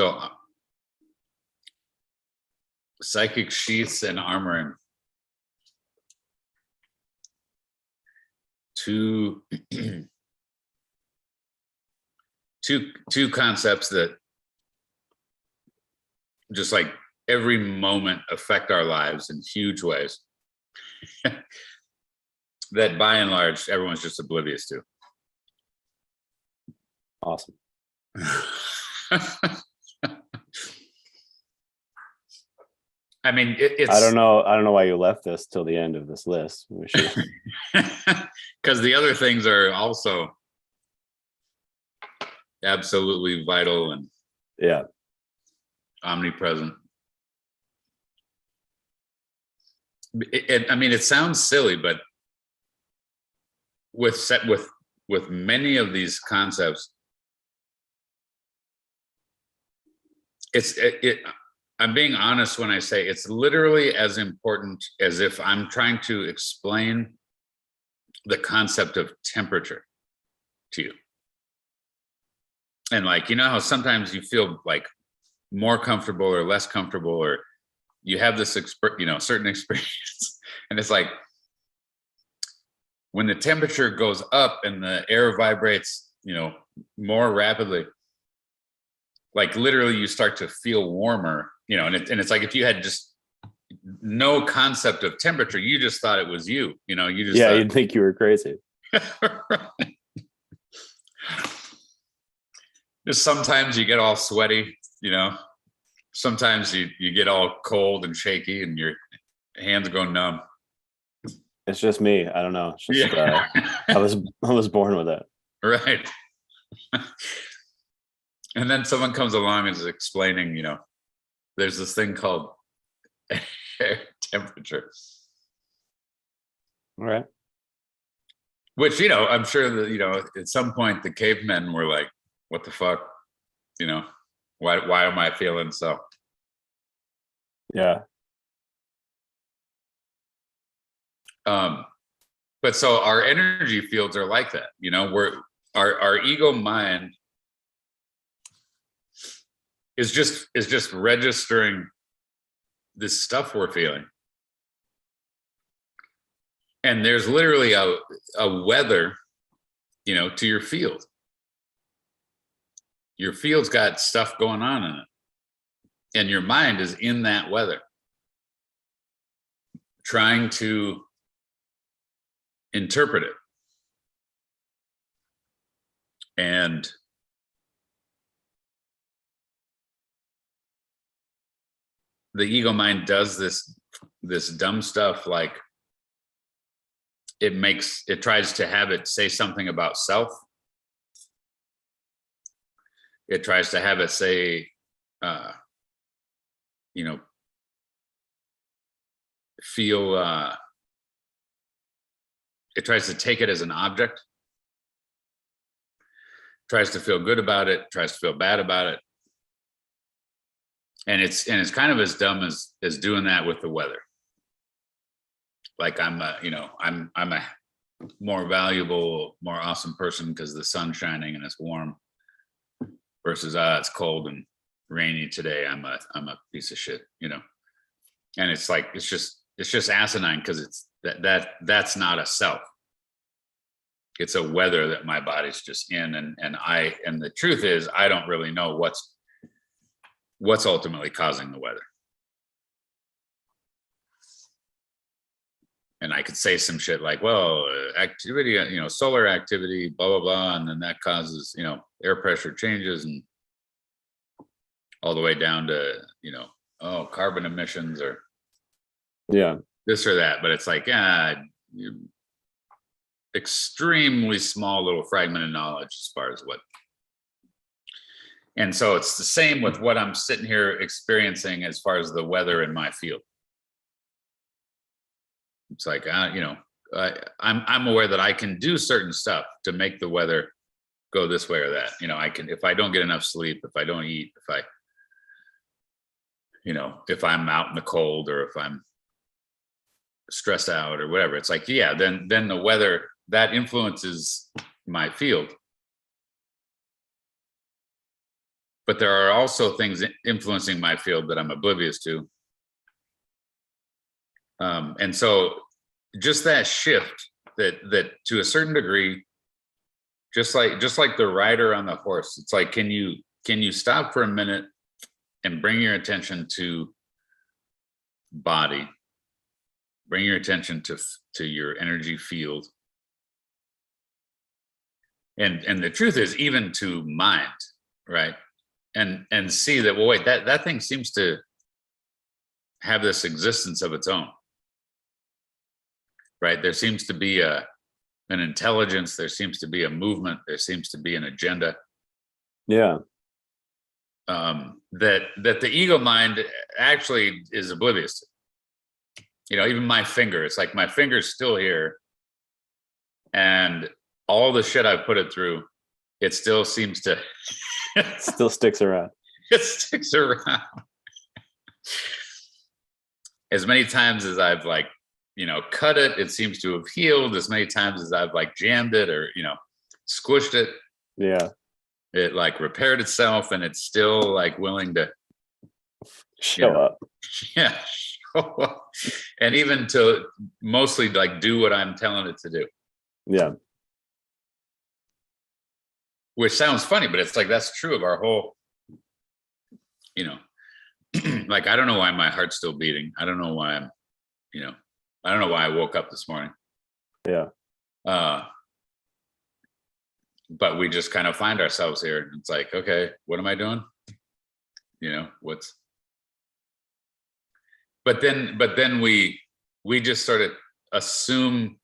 So psychic sheaths and armoring. Two concepts that just like every moment affect our lives in huge ways that by and large everyone's just oblivious to. Awesome. I mean, it's. I don't know why you left this till the end of this list. We should. Because the other things are also absolutely vital and yeah, omnipresent. I mean, it sounds silly, but with many of these concepts, I'm being honest when I say it's literally as important as if I'm trying to explain the concept of temperature to you. And like, you know how sometimes you feel like more comfortable or less comfortable, or you have this certain experience, and it's like when the temperature goes up and the air vibrates, more rapidly, like literally you start to feel warmer, and it's like if you had just no concept of temperature, you just thought it was you, you just thought, you'd think you were crazy. Right. Just sometimes you get all sweaty, sometimes you get all cold and shaky and your hands go numb. It's just me. I don't know. It's just, yeah. I was born with it. Right. And then someone comes along and is explaining, there's this thing called air temperature. All right. Which, I'm sure that, at some point the cavemen were like, what the fuck? Why am I feeling so? Yeah. But so our energy fields are like that, our ego mind is just registering this stuff we're feeling. And there's literally a weather, to your field. Your field's got stuff going on in it. And your mind is in that weather, trying to interpret it. And the ego mind does this dumb stuff, like it tries to have it say something about self. It tries to have it say, feel, it tries to take it as an object, tries to feel good about it, tries to feel bad about it. And it's kind of as dumb as doing that with the weather. Like I'm a more valuable, more awesome person because the sun's shining and it's warm, versus it's cold and rainy today. I'm a piece of shit, And it's like it's just asinine because that's not a self. It's a weather that my body's just in, and the truth is I don't really know what's ultimately causing the weather. And I could say some shit like, well, activity, solar activity, blah, blah, blah. And then that causes, air pressure changes and all the way down to, carbon emissions or this or that. But it's like, extremely small little fragment of knowledge as far as what. And so it's the same with what I'm sitting here experiencing as far as the weather in my field. It's like, I'm aware that I can do certain stuff to make the weather go this way or that. I can, if I don't get enough sleep, if I don't eat, if I'm out in the cold or if I'm stressed out or whatever, it's like, then the weather, that influences my field. but there are also things influencing my field that I'm oblivious to. And so just that shift that to a certain degree, just like the rider on the horse, it's like, can you stop for a minute and bring your attention to body, bring your attention to your energy field. And the truth is, even to mind, right? And see that, well, wait, that thing seems to have this existence of its own, right? There seems to be an intelligence, there seems to be a movement, there seems to be an agenda. Yeah. That the ego mind actually is oblivious to. You know, even my finger, it's like my finger's still here, and all the shit I've put it through, it still seems to Still sticks around. It sticks around. As many times as I've like, you know, cut it, it seems to have healed. As many times as I've like jammed it or, you know, squished it, Yeah. it like repaired itself, and it's still like willing to Show up. Yeah, show up. And even to mostly like do what I'm telling it to do. Yeah. Which sounds funny, but it's like that's true of our whole, you know, like I don't know why my heart's still beating. I don't know why I'm, you know, I don't know why I woke up this morning. Yeah. But we just kind of find ourselves here. It's like, okay, what am I doing? You know, but then we just sort of assume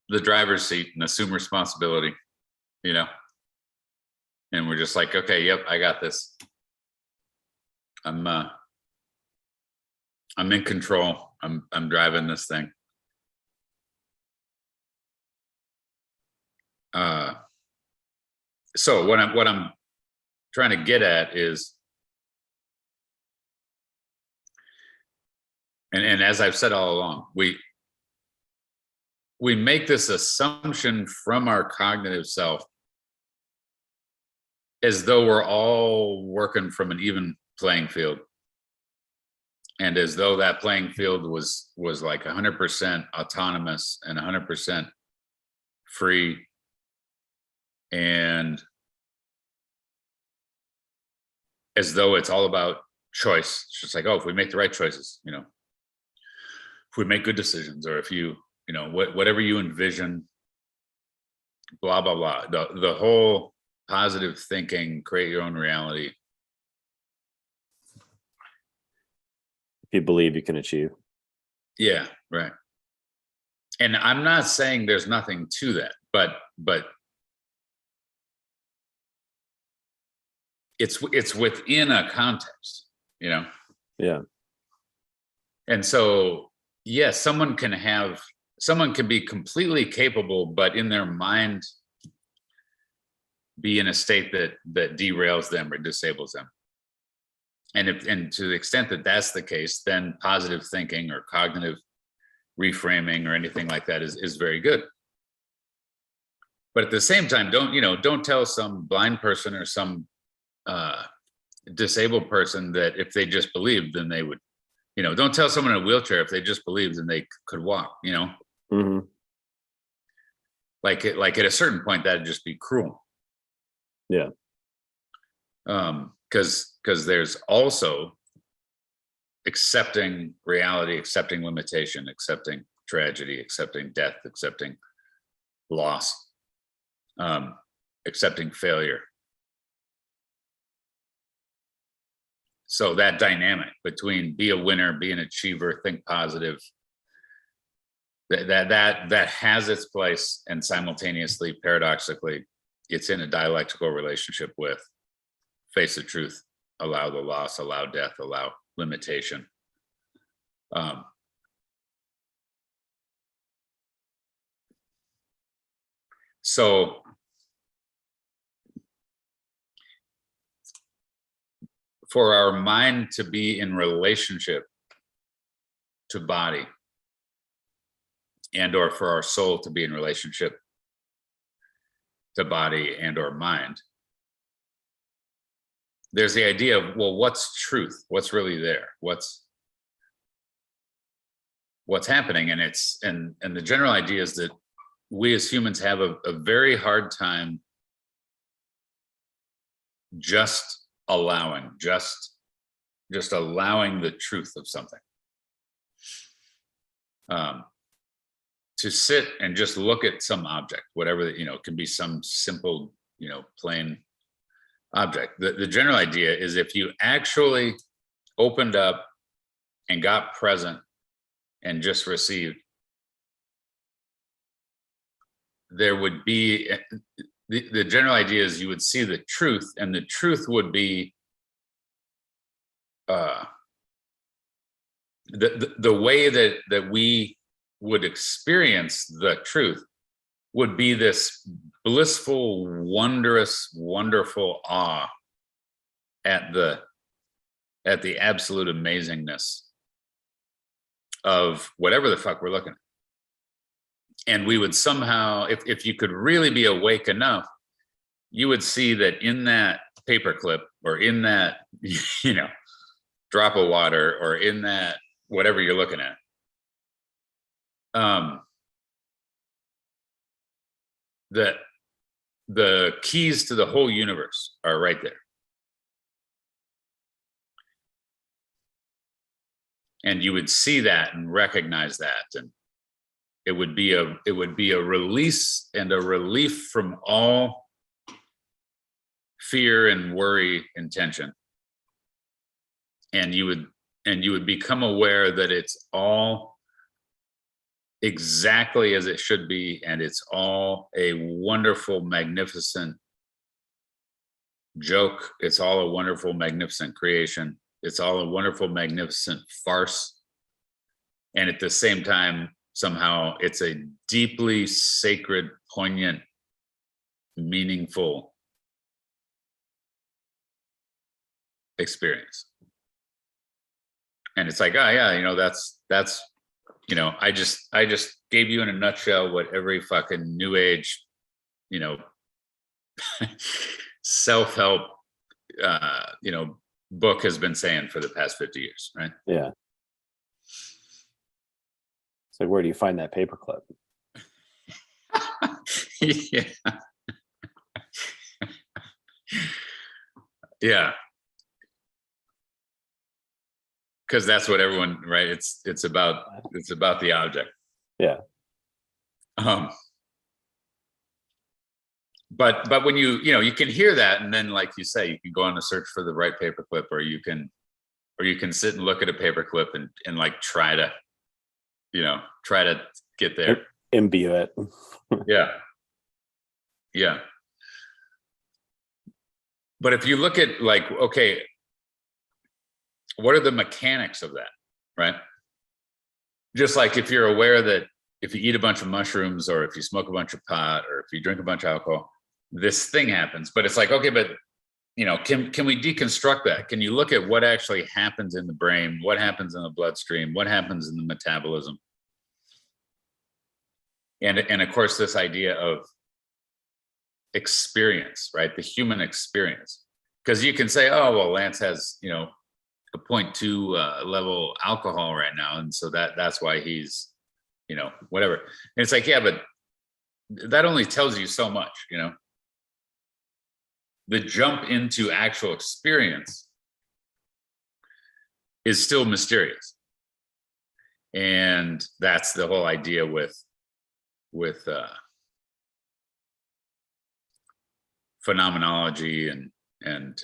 the driver's seat and assume responsibility, you know, and we're just like, okay, yep, I got this. I'm in control. I'm driving this thing. So what I'm trying to get at is, and as I've said all along, we make this assumption from our cognitive self as though we're all working from an even playing field, and as though that playing field was like 100% autonomous and 100% free, and as though it's all about choice. It's just like, oh, if we make the right choices, you know, if we make good decisions, or if you know, whatever you envision, blah, blah, blah. The whole positive thinking, create your own reality. If you believe you can achieve. Yeah, right. And I'm not saying there's nothing to that, but it's within a context, you know? Yeah. And so, yes, someone can be completely capable, but in their mind be in a state that derails them or disables them. And to the extent that that's the case, then positive thinking or cognitive reframing or anything like that is very good. But at the same time, don't tell some blind person or some disabled person that if they just believed, then they would, you know, don't tell someone in a wheelchair if they just believed then they could walk, you know. Mm-hmm. Like at a certain point, that'd just be cruel. Yeah. Because there's also accepting reality, accepting limitation, accepting tragedy, accepting death, accepting loss, accepting failure. So that dynamic between be a winner, be an achiever, think positive, that has its place, and simultaneously, paradoxically, it's in a dialectical relationship with face the truth, allow the loss, allow death, allow limitation. So for our mind to be in relationship to body, and or for our soul to be in relationship to body and or mind, there's the idea of, well, what's truth? What's really there? What's happening? And the general idea is that we as humans have a very hard time just allowing the truth of something. To sit and just look at some object, whatever, it can be some simple, plain object. The general idea is if you actually opened up and got present and just received, there would be, the general idea is you would see the truth, and the truth would be the way that we would experience the truth would be this blissful, wondrous, wonderful awe at the absolute amazingness of whatever the fuck we're looking at. And we would somehow, if you could really be awake enough, you would see that in that paperclip, or in that, drop of water, or in that whatever you're looking at, that the keys to the whole universe are right there. And you would see that and recognize that, and it would be a release and a relief from all fear and worry and tension. And you would become aware that it's all exactly as it should be, and it's all a wonderful, magnificent joke. It's all a wonderful, magnificent creation. It's all a wonderful, magnificent farce. And at the same time, somehow it's a deeply sacred, poignant, meaningful experience. And it's like, oh yeah, that's I just gave you in a nutshell what every fucking new age, self-help, book has been saying for the past 50 years, right? Yeah. So where do you find that paperclip? Yeah. Yeah. Because that's what everyone, right? It's about the object. Yeah. But when you can hear that, and then, like you say, you can go on a search for the right paperclip, or you can sit and look at a paperclip and like try to get there. Imbue it. Yeah. Yeah. But if you look at, like, okay, what are the mechanics of that, right? Just like if you're aware that if you eat a bunch of mushrooms, or if you smoke a bunch of pot, or if you drink a bunch of alcohol, this thing happens. But it's like, okay, but can we deconstruct that? Can you look at what actually happens in the brain, what happens in the bloodstream, what happens in the metabolism? And of course, this idea of experience, right? The human experience. Because you can say, oh, well, Lance has, a 0.2 level alcohol right now, and so that's why he's, whatever. And it's like, yeah, but that only tells you so much, The jump into actual experience is still mysterious. And that's the whole idea with phenomenology and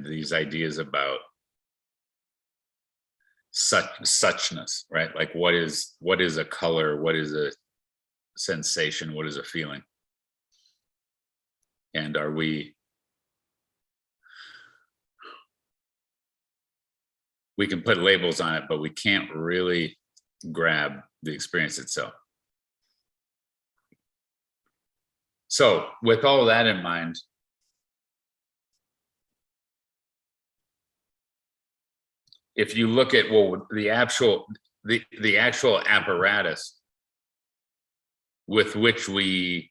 these ideas about suchness, right? Like, what is a color? What is a sensation? What is a feeling? And are we can put labels on it, but we can't really grab the experience itself. So with all that in mind, if you look at, well, the actual apparatus with which we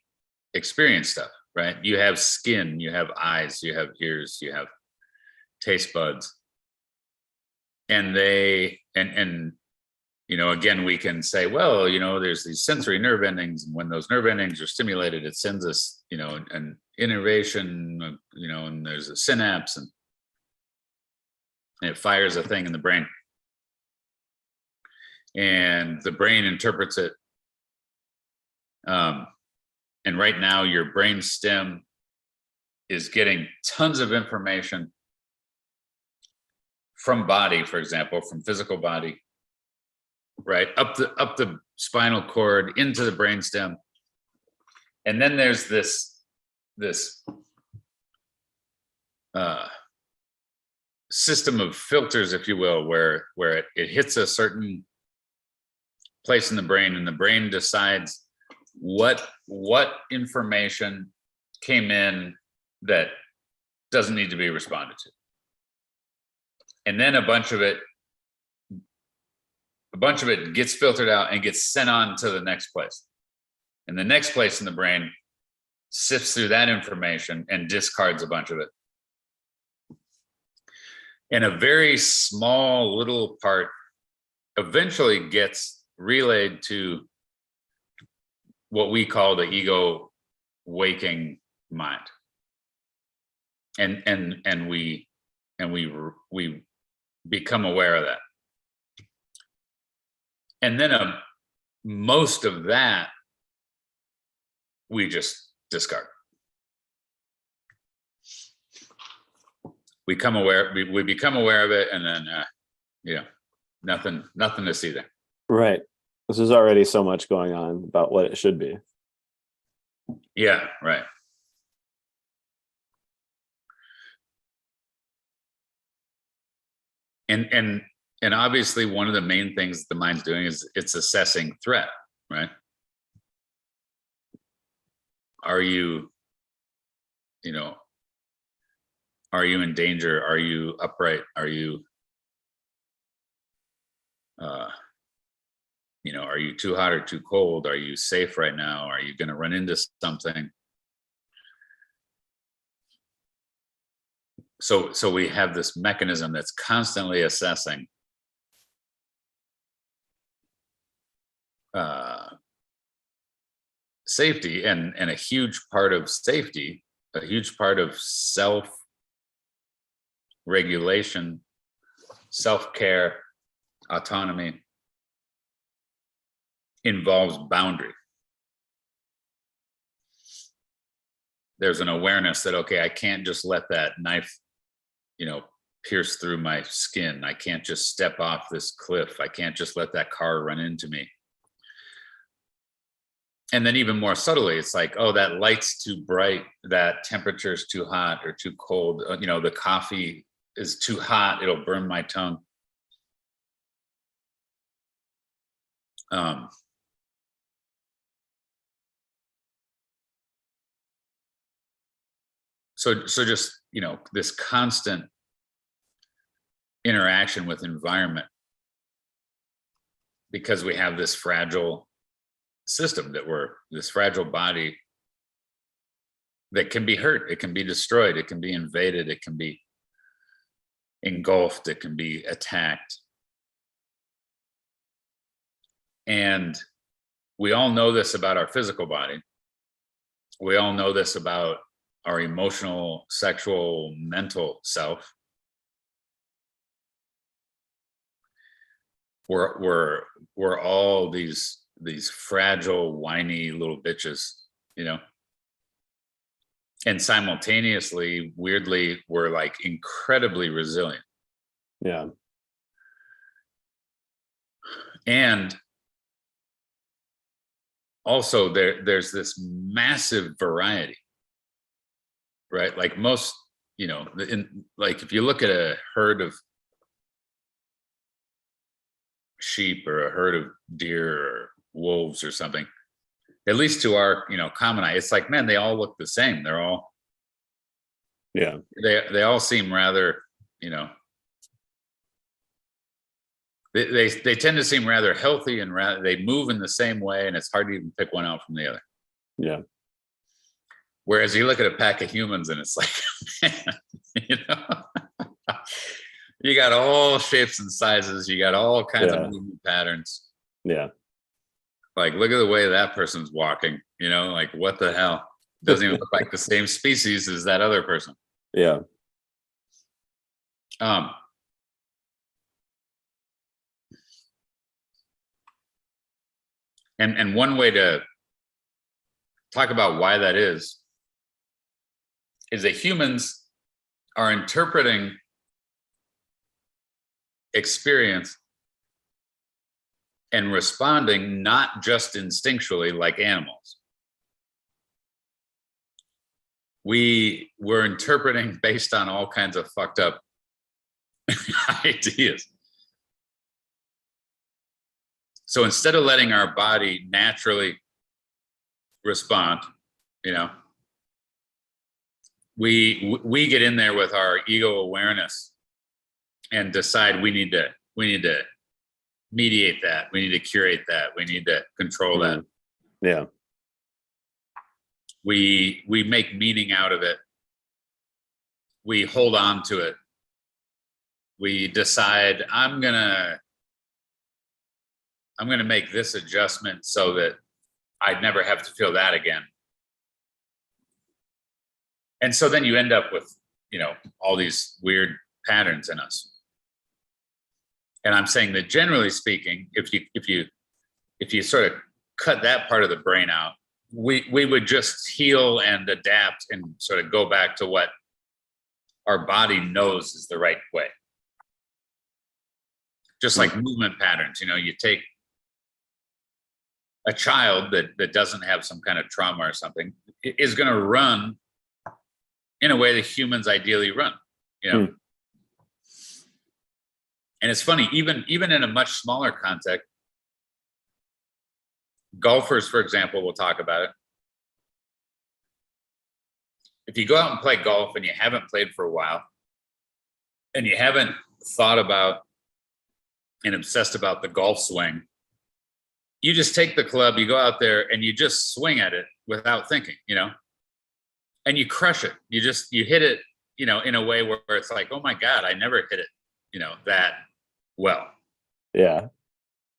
experience stuff, right? You have skin, you have eyes, you have ears, you have taste buds. And again, we can say, well, there's these sensory nerve endings, and when those nerve endings are stimulated, it sends us, an innervation, and there's a synapse, and it fires a thing in the brain. And the brain interprets it. And right now, your brain stem is getting tons of information from body, for example, from physical body, right up the spinal cord into the brainstem, and then there's this system of filters, if you will, where it hits a certain place in the brain, and the brain decides what information came in that doesn't need to be responded to, and then a bunch of it gets filtered out and gets sent on to the next place. And the next place in the brain sifts through that information and discards a bunch of it. And a very small little part eventually gets relayed to what we call the ego waking mind. And we become aware of that. And then most of that we just discard. We become aware of it, and then nothing to see there. Right. This is already so much going on about what it should be. Yeah, right. And obviously, one of the main things the mind's doing is it's assessing threat, right? Are you in danger? Are you upright? Are you, are you too hot or too cold? Are you safe right now? Are you going to run into something? So we have this mechanism that's constantly assessing safety, and a huge part of safety, a huge part of self-regulation, self-care, autonomy involves boundary. There's an awareness that, okay, I can't just let that knife, pierce through my skin. I can't just step off this cliff. I can't just let that car run into me. And then even more subtly, it's like, oh, that light's too bright, that temperature's too hot or too cold. The coffee is too hot, it'll burn my tongue. So just, this constant interaction with environment, because we have this fragile system, this fragile body that can be hurt, it can be destroyed, it can be invaded, it can be engulfed, it can be attacked. And we all know this about our physical body. We all know this about our emotional, sexual, mental self. We're all these fragile, whiny little bitches, and simultaneously, weirdly, we're like incredibly resilient. Yeah. And also there's this massive variety, right? Like most, like if you look at a herd of sheep or a herd of deer or wolves or something, at least to our common eye, it's like, man, they all look the same. They're all, yeah, they all seem rather, they tend to seem rather healthy, and they move in the same way, and it's hard to even pick one out from the other. Yeah. Whereas you look at a pack of humans and it's like, man, you know, you got all shapes and sizes, you got all kinds of movement patterns. Yeah. Like, look at the way that person's walking, you know, like what the hell? Doesn't even look like the same species as that other person. Yeah. And one way to talk about why that is that humans are interpreting experience and responding not just instinctually like animals. We were interpreting based on all kinds of fucked up ideas. So instead of letting our body naturally respond, you know, we get in there with our ego awareness and decide we need to mediate that, we need to curate that, we need to control that. Yeah. We make meaning out of it. We hold on to it. We decide I'm gonna make this adjustment so that I'd never have to feel that again. And so then you end up with, you know, all these weird patterns in us. And I'm saying that generally speaking, if you sort of cut that part of the brain out, we would just heal and adapt and sort of go back to what our body knows is the right way. Just like movement patterns, you know, you take a child that doesn't have some kind of trauma or something is going to run in a way that humans ideally run, you know. And it's funny, even in a much smaller context, golfers, for example, will talk about it. If you go out and play golf and you haven't played for a while and you haven't thought about and obsessed about the golf swing, you just take the club, you go out there and you just swing at it without thinking, you know, and you crush it. You hit it, you know, in a way where it's like, oh my God, I never hit it, you know, that well. Yeah.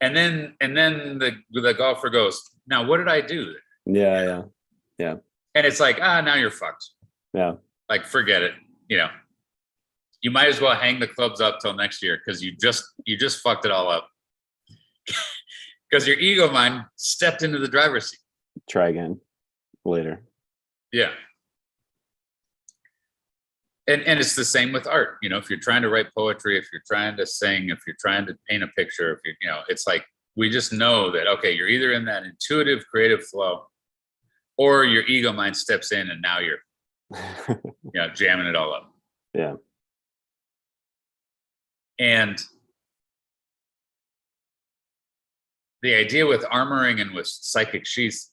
And then the golfer goes, now what did I do? Yeah. And it's like, now you're fucked. Yeah. Like, forget it. You know, you might as well hang the clubs up till next year because you just fucked it all up. Because your ego mind stepped into the driver's seat. Try again later. Yeah. And it's the same with art. You know, if you're trying to write poetry, if you're trying to sing, if you're trying to paint a picture, if you know, it's like, we just know that, okay, you're either in that intuitive creative flow or your ego mind steps in and now you're, you know, jamming it all up. Yeah. And the idea with armoring and with psychic sheaths,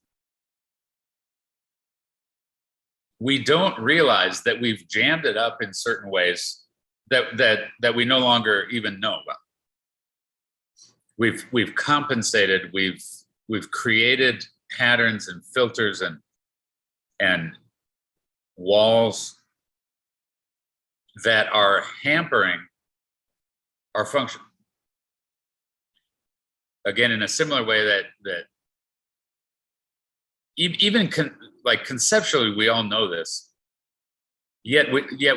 we don't realize that we've jammed it up in certain ways that we no longer even know about. We've compensated, we've created patterns and filters and walls that are hampering our function. Again, in a similar way that even like conceptually, we all know this, yet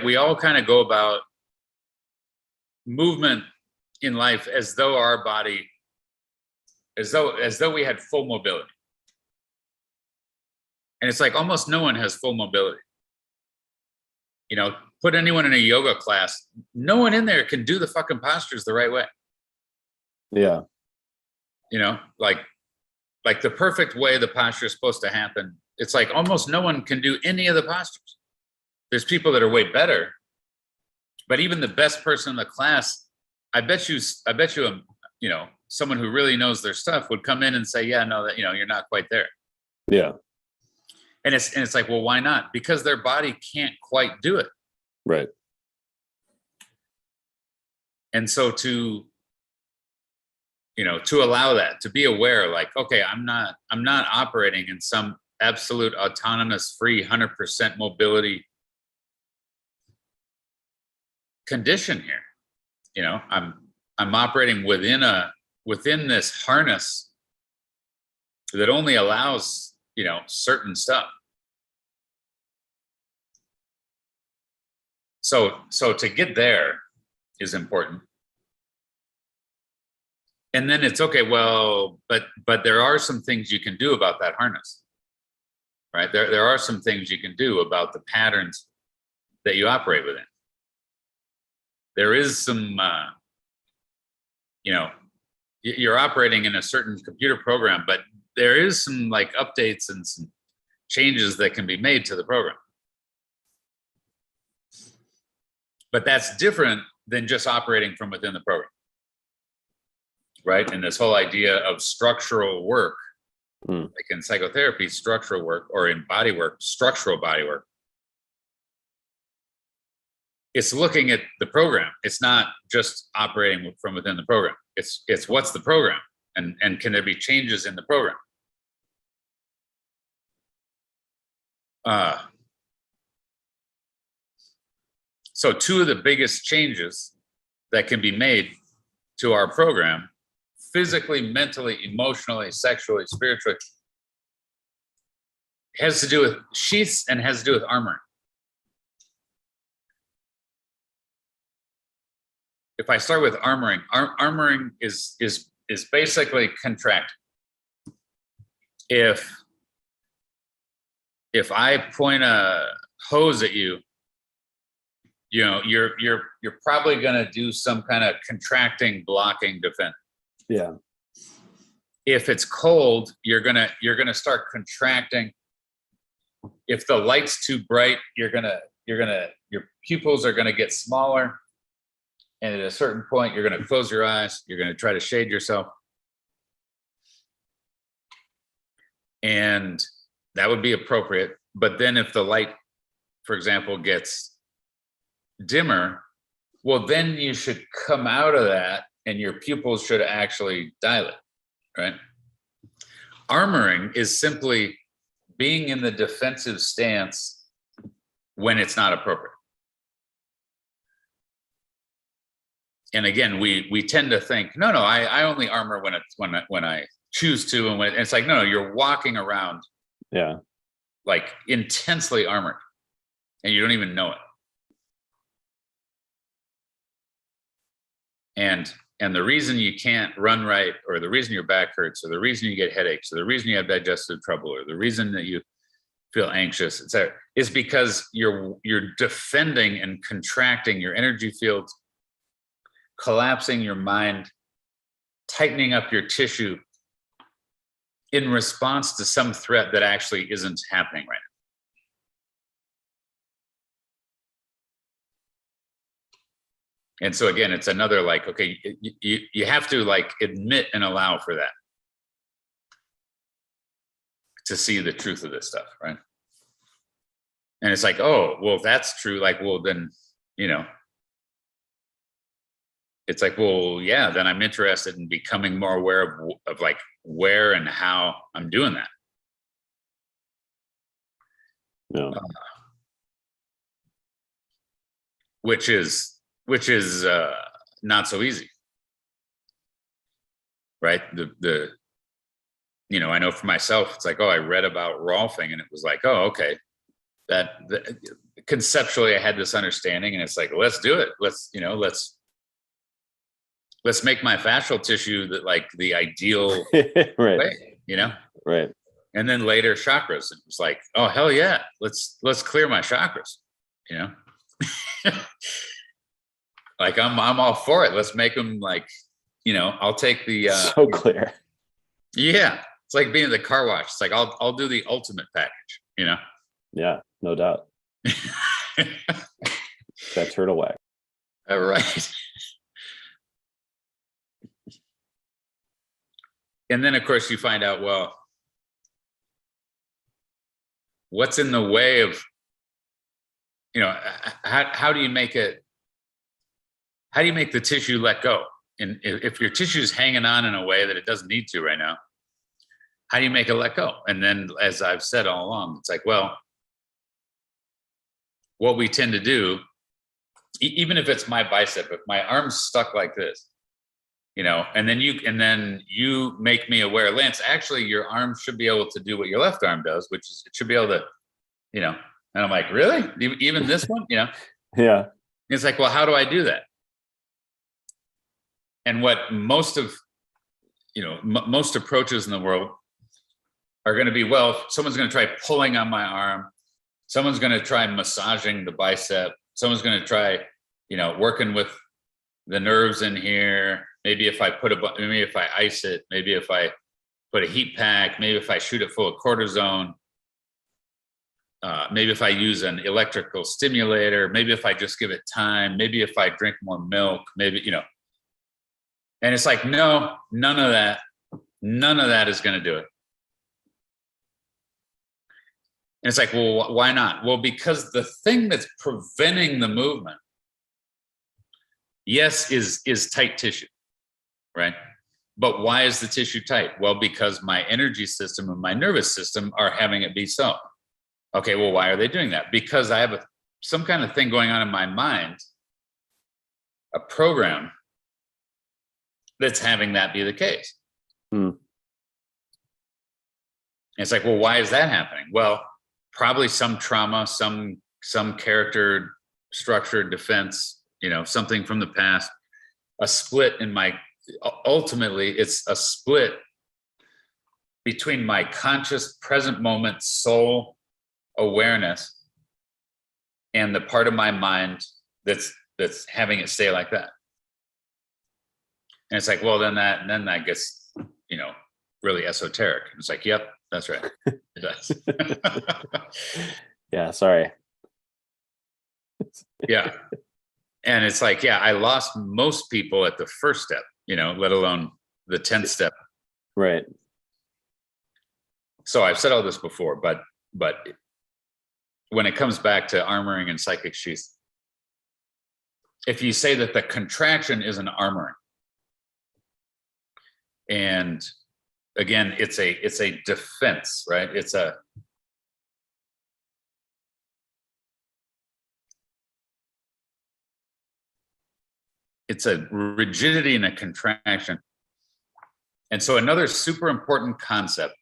we all kind of go about movement in life as though our body, as though we had full mobility. And it's like almost no one has full mobility. You know, put anyone in a yoga class, no one in there can do the fucking postures the right way. Yeah. You know, like the perfect way the posture is supposed to happen. It's like almost no one can do any of the postures. There's people that are way better, but even the best person in the class, I bet you, you know, someone who really knows their stuff would come in and say, yeah, no, that, you know, you're not quite there. Yeah. And it's like, well, why not? Because their body can't quite do it. Right. And so to allow that, to be aware, like, okay, I'm not operating in some absolute autonomous, free, 100% mobility condition here. You know, I'm operating within this harness that only allows, you know, certain stuff. So to get there is important. And then it's okay, well, but there are some things you can do about that harness, right? There are some things you can do about the patterns that you operate within. There is some, you know, you're operating in a certain computer program, but there is some like updates and some changes that can be made to the program. But that's different than just operating from within the program. Right? And this whole idea of structural work, like in psychotherapy, structural work, or in body work, structural body work. It's looking at the program. It's not just operating from within the program. It's what's the program, and can there be changes in the program? So two of the biggest changes that can be made to our program, physically, mentally, emotionally, sexually, spiritually, has to do with sheaths and has to do with armoring. If I start with armoring, armoring is basically contracting. If I point a hose at you, you know, you're probably going to do some kind of contracting, blocking defense. Yeah. If it's cold, you're gonna start contracting. If the light's too bright, your pupils are gonna get smaller. And at a certain point, you're gonna close your eyes. You're gonna try to shade yourself. And that would be appropriate. But then if the light, for example, gets dimmer, well, then you should come out of that and your pupils should actually dilate, right? Armoring is simply being in the defensive stance when it's not appropriate. And again, we tend to think, no, I only armor when I choose to, and it's like, no, you're walking around, yeah, like intensely armored, and you don't even know it. And the reason you can't run right, or the reason your back hurts, or the reason you get headaches, or the reason you have digestive trouble, or the reason that you feel anxious, etc., is because you're defending and contracting your energy fields, collapsing your mind, tightening up your tissue in response to some threat that actually isn't happening right now. And so again, it's another like, okay, you have to like admit and allow for that to see the truth of this stuff, right? And it's like, oh, well, if that's true, like, well, then, you know, it's like, well, yeah, then I'm interested in becoming more aware of like where and how I'm doing that. Yeah. Which is not so easy, right? The you know, I know for myself, it's like, oh, I read about Rolfing, and it was like, oh, okay, that conceptually I had this understanding, and it's like, let's do it. Let's make my fascial tissue that like the ideal right way, you know? Right. And then later chakras, it was like, oh, hell yeah, let's clear my chakras, you know? Like I'm all for it. Let's make them like, you know, I'll take the so clear. Yeah, it's like being at the car wash. It's like I'll do the ultimate package, you know. Yeah, no doubt. That turtle wax. All right. And then of course you find out, well, what's in the way of, you know, how do you make it? How do you make the tissue let go? And if your tissue is hanging on in a way that it doesn't need to right now, how do you make it let go? And then, as I've said all along, it's like, well, what we tend to do, even if it's my bicep, if my arm's stuck like this, and then you make me aware, Lance, actually your arm should be able to do what your left arm does, which is it should be able to, and I'm like, really? Even this one, Yeah. It's like, well, how do I do that? And what most approaches in the world are going to be, well, someone's going to try pulling on my arm. Someone's going to try massaging the bicep. Someone's going to try, working with the nerves in here. Maybe if I ice it, maybe if I put a heat pack, maybe if I shoot it full of cortisone, maybe if I use an electrical stimulator, maybe if I just give it time, maybe if I drink more milk, maybe, and it's like, no, none of that is going to do it. And it's like, well, why not? Well, because the thing that's preventing the movement, yes, is tight tissue, right? But why is the tissue tight? Well, because my energy system and my nervous system are having it be so. Okay, well, why are they doing that? Because I have some kind of thing going on in my mind, a program that's having that be the case. And it's like, well, why is that happening? Well, probably some trauma, some character structure, defense, something from the past, a split in ultimately it's a split between my conscious present moment soul awareness and the part of my mind that's having it stay like that. And it's like, well, then that gets, really esoteric. It's like, yep, that's right. It does. Yeah, sorry. Yeah. And it's like, yeah, I lost most people at the first step, let alone the 10th step. Right. So I've said all this before, but when it comes back to armoring and psychic sheaths, if you say that the contraction is an armoring, and again, it's a defense, right? It's a rigidity and a contraction. And so another super important concept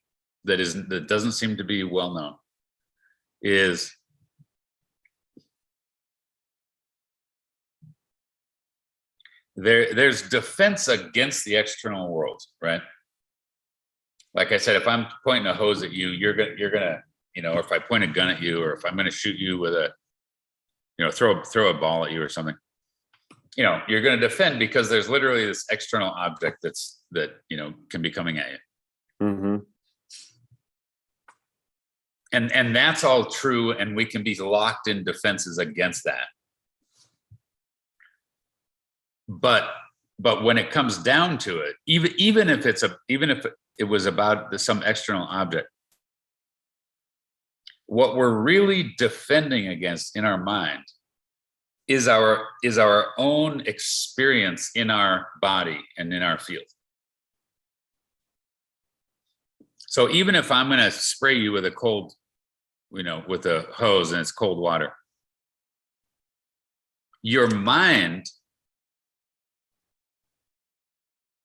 that doesn't seem to be well known is there's defense against the external world, right? Like I said, if I'm pointing a hose at you, you're gonna, or if I point a gun at you, or if I'm gonna shoot you with a, throw a ball at you or something, you're gonna defend because there's literally this external object that can be coming at you. Mm-hmm. And that's all true, and we can be locked in defenses against that. But when it comes down to it, even if it was about some external object, what we're really defending against in our mind is our own experience in our body and in our field. So even if I'm going to spray you with a cold, with a hose and it's cold water, your mind,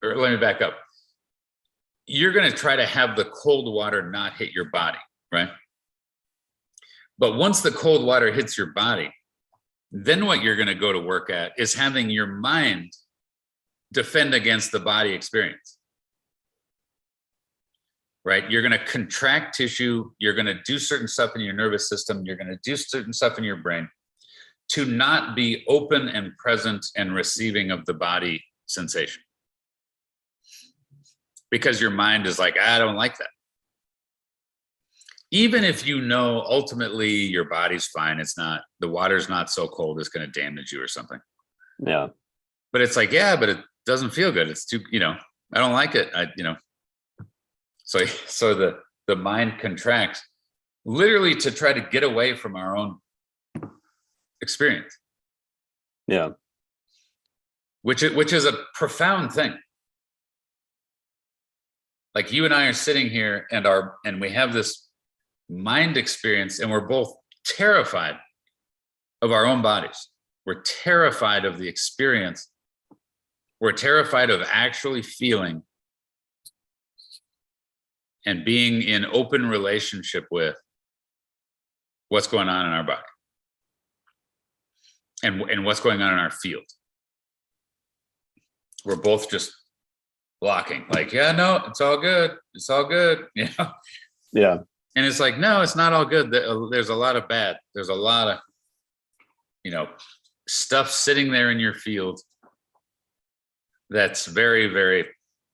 or let me back up. You're going to try to have the cold water not hit your body, right? But once the cold water hits your body, then what you're going to go to work at is having your mind defend against the body experience, right? You're going to contract tissue. You're going to do certain stuff in your nervous system. You're going to do certain stuff in your brain to not be open and present and receiving of the body sensation. Because your mind is like, I don't like that. Even if ultimately your body's fine, the water's not so cold, it's going to damage you or something. Yeah. But it's like, yeah, but it doesn't feel good. It's too, I don't like it. So the mind contracts literally to try to get away from our own experience. Yeah. Which is a profound thing. Like you and I are sitting here and we have this mind experience and we're both terrified of our own bodies. We're terrified of the experience. We're terrified of actually feeling and being in open relationship with what's going on in our body and what's going on in our field. We're both just blocking, like, yeah, no, it's all good. It's all good. You know? Yeah. And it's like, no, it's not all good. There's a lot of bad. There's a lot of, stuff sitting there in your field that's very, very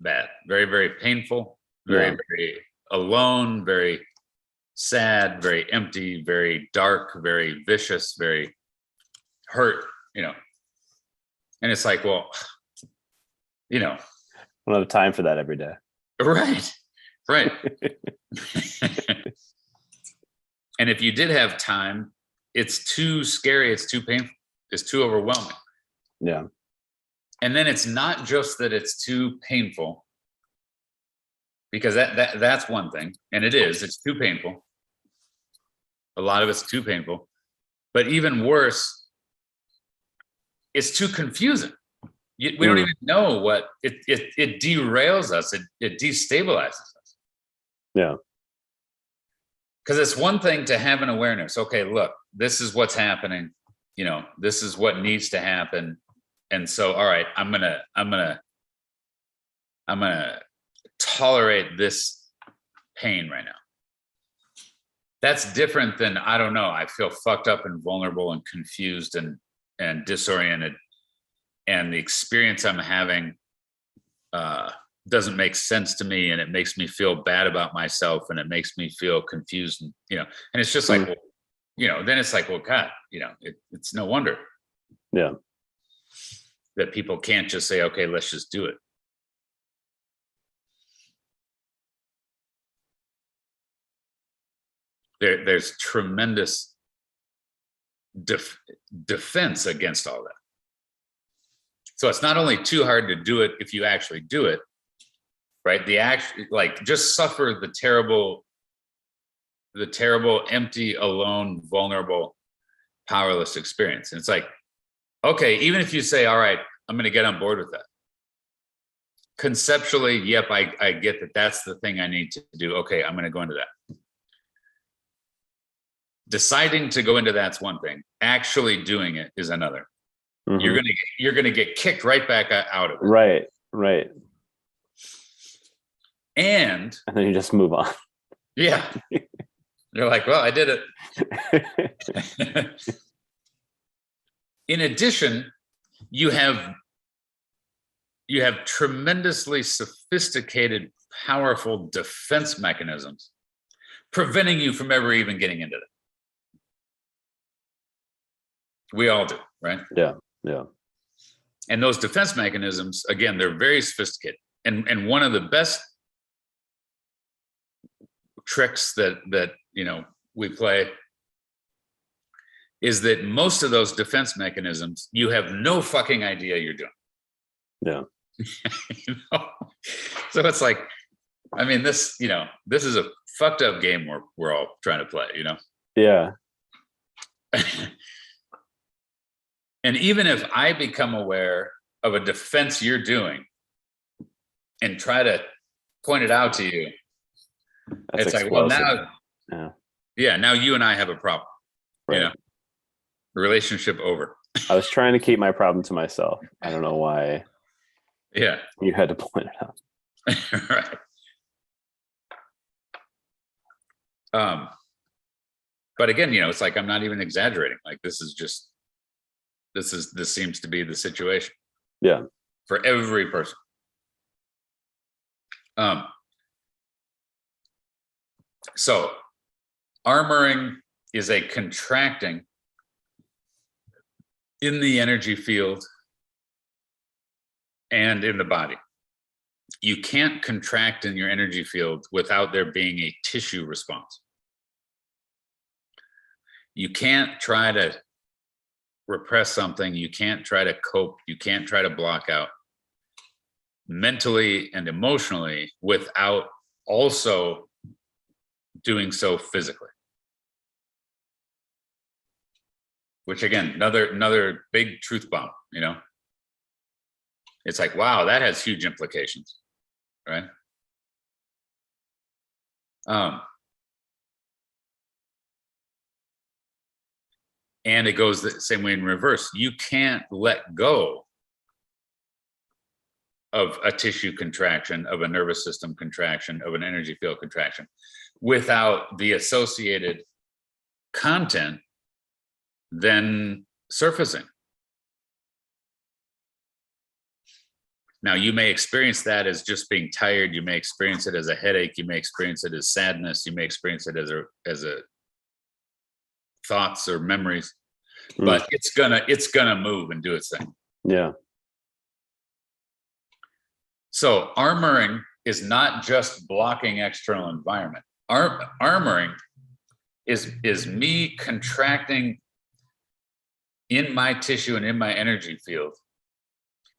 bad, very, very painful, very, very alone, very sad, very empty, very dark, very vicious, very hurt, And it's like, well, I don't have time for that every day. Right. And if you did have time, it's too scary, it's too painful, it's too overwhelming. Yeah. And then it's not just that it's too painful, because that's one thing, and it's too painful. A lot of it's too painful, but even worse, it's too confusing. We don't even know what it derails us. It destabilizes us. Yeah. Because it's one thing to have an awareness. Okay, look, this is what's happening. This is what needs to happen. And so, all right, I'm gonna tolerate this pain right now. That's different than, I don't know, I feel fucked up and vulnerable and confused and disoriented. And the experience I'm having doesn't make sense to me, and it makes me feel bad about myself, and it makes me feel confused, and it's just like, then it's like, well, God, it's no wonder that people can't just say, okay, let's just do it. There's tremendous defense against all that. So it's not only too hard to do it if you actually do it, right? Just suffer the terrible, empty, alone, vulnerable, powerless experience. And it's like, okay, even if you say, all right, I'm going to get on board with that. Conceptually, yep, I get that that's the thing I need to do. Okay, I'm going to go into that. Deciding to go into that's one thing. Actually doing it is another. Mm-hmm. You're gonna get kicked right back out of it. Right. And then you just move on. Yeah. You're like, well, I did it. In addition, you have tremendously sophisticated, powerful defense mechanisms preventing you from ever even getting into that. We all do, right? Yeah. And those defense mechanisms, again, they're very sophisticated. And one of the best tricks that we play is that most of those defense mechanisms, you have no fucking idea you're doing. Yeah. So it's like, I mean, this is a fucked up game we're all trying to play, Yeah. And even if I become aware of a defense you're doing and try to point it out to you, That's it's explosive. like, well, now you and I have a problem. Right. Relationship over. I was trying to keep my problem to myself. I don't know why. Yeah. You had to point it out. Right. But again, it's like, I'm not even exaggerating. Like, this seems to be the situation. Yeah. For every person. So armoring is a contracting in the energy field and in the body. You can't contract in your energy field without there being a tissue response. You can't try to repress something. You can't try to cope. You can't try to block out. mentally and emotionally without also doing so physically. Which again, another big truth bomb, you know? It's like, wow, that has huge implications, right? And it goes the same way in reverse. You can't let go of a tissue contraction, of a nervous system contraction, of an energy field contraction without the associated content then surfacing. Now, you may experience that as just being tired. You may experience it as a headache. You may experience it as sadness. You may experience it as a thoughts or memories, but it's gonna move and do its thing. Yeah. So armoring is not just blocking external environment. Armoring is me contracting in my tissue and in my energy field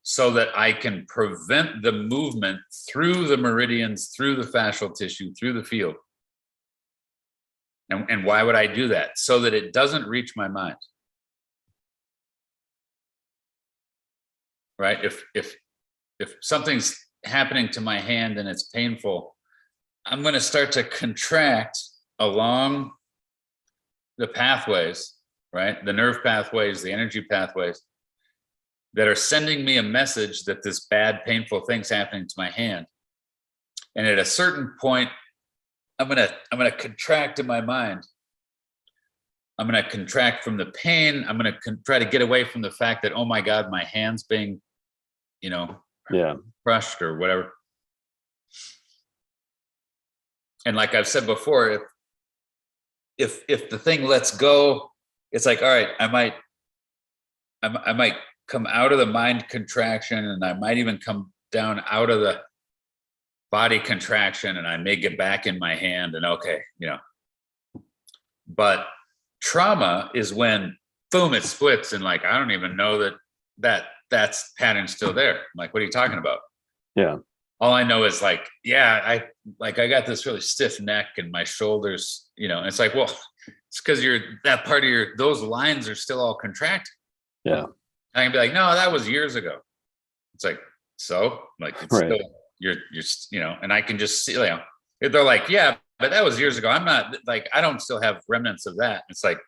so that I can prevent the movement through the meridians, through the fascial tissue, through the field. And why would I do that? So that it doesn't reach my mind. Right? If something's happening to my hand and it's painful, I'm going to start to contract along the pathways, right? The nerve pathways, the energy pathways that are sending me a message that this bad, painful thing's happening to my hand. And at a certain point, I'm gonna contract in my mind. I'm gonna contract from the pain. I'm gonna try to get away from the fact that, oh my God, my hand's being, crushed or whatever. And like I've said before, if the thing lets go, it's like, all right, I might come out of the mind contraction, and I might even come down out of the body contraction, and I may get back in my hand, and okay, but trauma is when boom, it splits, and like I don't even know that's pattern still there. I'm like, what are you talking about? Yeah. All I know is like, I got this really stiff neck and my shoulders, and it's like, well, it's because that part of those lines are still all contracted. Yeah. I can be like, no, that was years ago. It's like, so like, it's right. still, you're, and I can just see, they're like, yeah, but that was years ago. I'm not like, I don't still have remnants of that. It's like,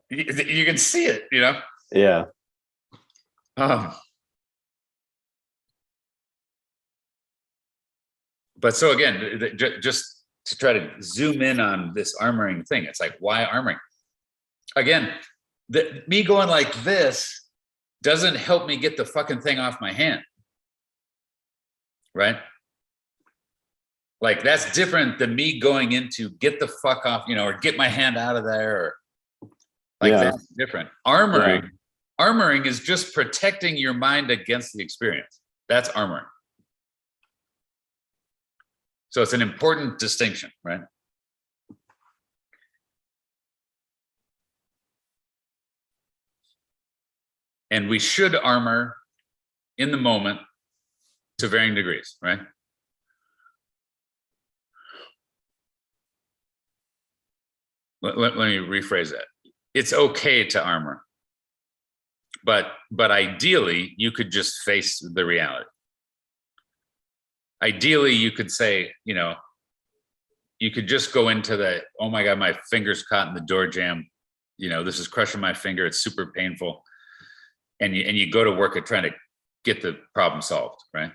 you can see it, Yeah. But so again, just to try to zoom in on this armoring thing, it's like, why armoring? Again, me going like this doesn't help me get the fucking thing off my hand. Right? Like that's different than me going into get the fuck off, or get my hand out of there, or like that's different. Armoring is just protecting your mind against the experience. That's armoring. So it's an important distinction, right? And we should armor in the moment to varying degrees, right? Let me rephrase that. It's okay to armor, but ideally you could just face the reality. Ideally, you could say, you could just go into the, oh my God, my finger's caught in the door jamb. This is crushing my finger. It's super painful. And you go to work at trying to get the problem solved, right?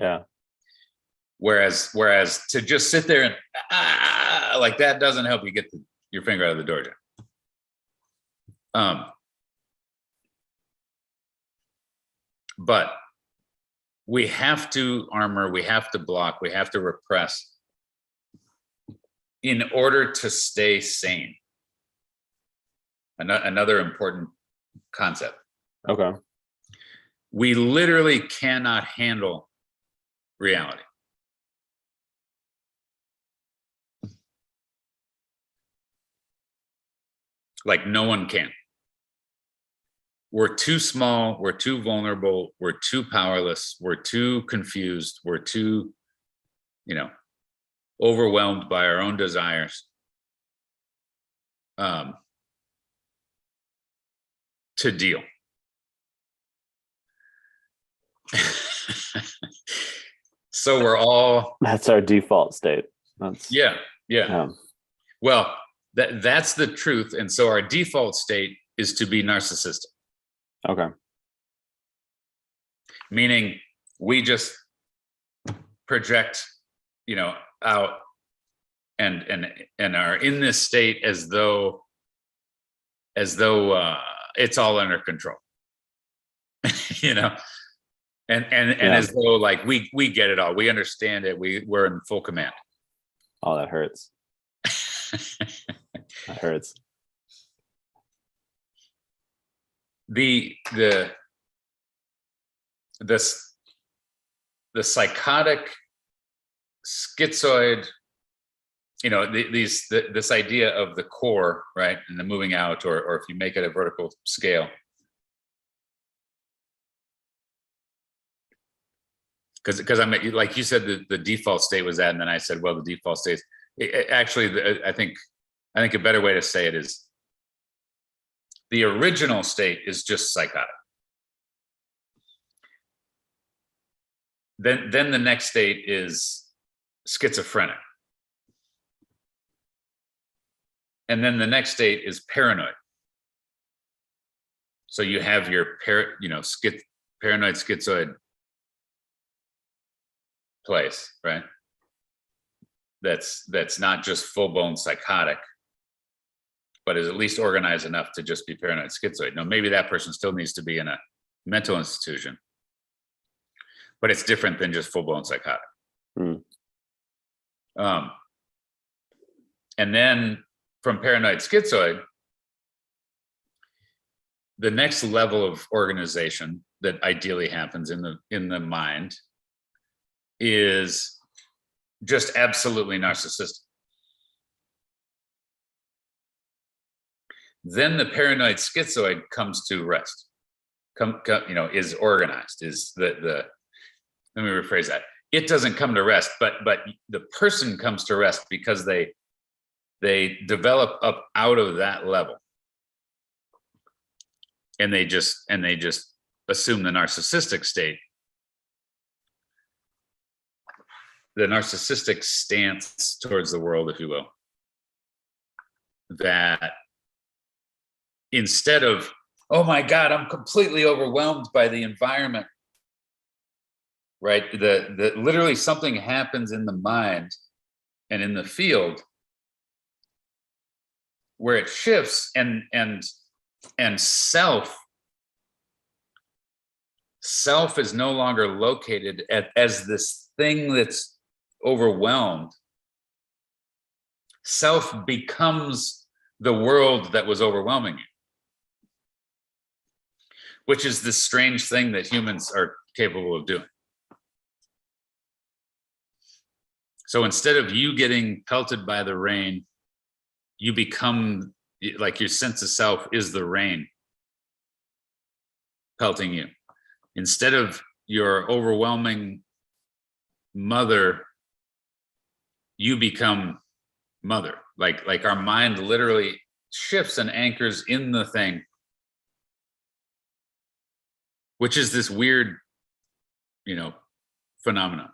Yeah. Whereas to just sit there and like that doesn't help you get your finger out of the door jamb. But we have to armor, we have to block, we have to repress in order to stay sane. Another important concept. Okay. We literally cannot handle reality. Like no one can. we're too small, we're too vulnerable, we're too powerless, we're too confused, we're too, overwhelmed by our own desires to deal. So we're all, That's our default state. That's yeah. Well, that's the truth. And so our default state is to be narcissistic. okay. Meaning we just project, out and are in this state as though it's all under control. And as though like we get it all, we understand it, we're in full command. Oh, that hurts. That hurts. The psychotic, schizoid, this idea of the core, right, and the moving out, or if you make it a vertical scale, because I'm like you said, the default state was that, and then I said, well, the default state actually, I think a better way to say it is the original state is just psychotic. Then the next state is schizophrenic. And then the next state is paranoid. So you have your paranoid schizoid place, right? That's not just full-blown psychotic, but is at least organized enough to just be paranoid schizoid. Now, maybe that person still needs to be in a mental institution, but it's different than just full-blown psychotic. And then from paranoid schizoid, the next level of organization that ideally happens in the mind is just absolutely narcissistic. Then the paranoid schizoid comes to rest, is organized, is let me rephrase that. It doesn't come to rest, but the person comes to rest because they develop up out of that level. And they just assume the narcissistic state, the narcissistic stance towards the world, if you will, that instead of, oh my God, I'm completely overwhelmed by the environment, right? The literally something happens in the mind and in the field where it shifts and self is no longer located as this thing that's overwhelmed. Self becomes the world that was overwhelming you, which is this strange thing that humans are capable of doing. So instead of you getting pelted by the rain, you become like your sense of self is the rain pelting you. Instead of your overwhelming mother, you become mother. Like our mind literally shifts and anchors in the thing, which is this weird, phenomenon.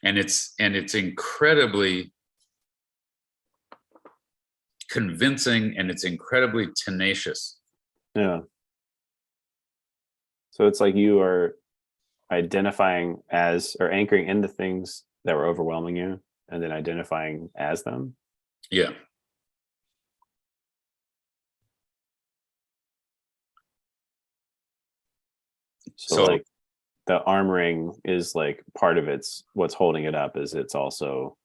And it's incredibly convincing, and it's incredibly tenacious. Yeah. So it's like you are identifying as, or anchoring into things that were overwhelming you, and then identifying as them. Yeah. So like the armoring is like part of what's holding it up is it's also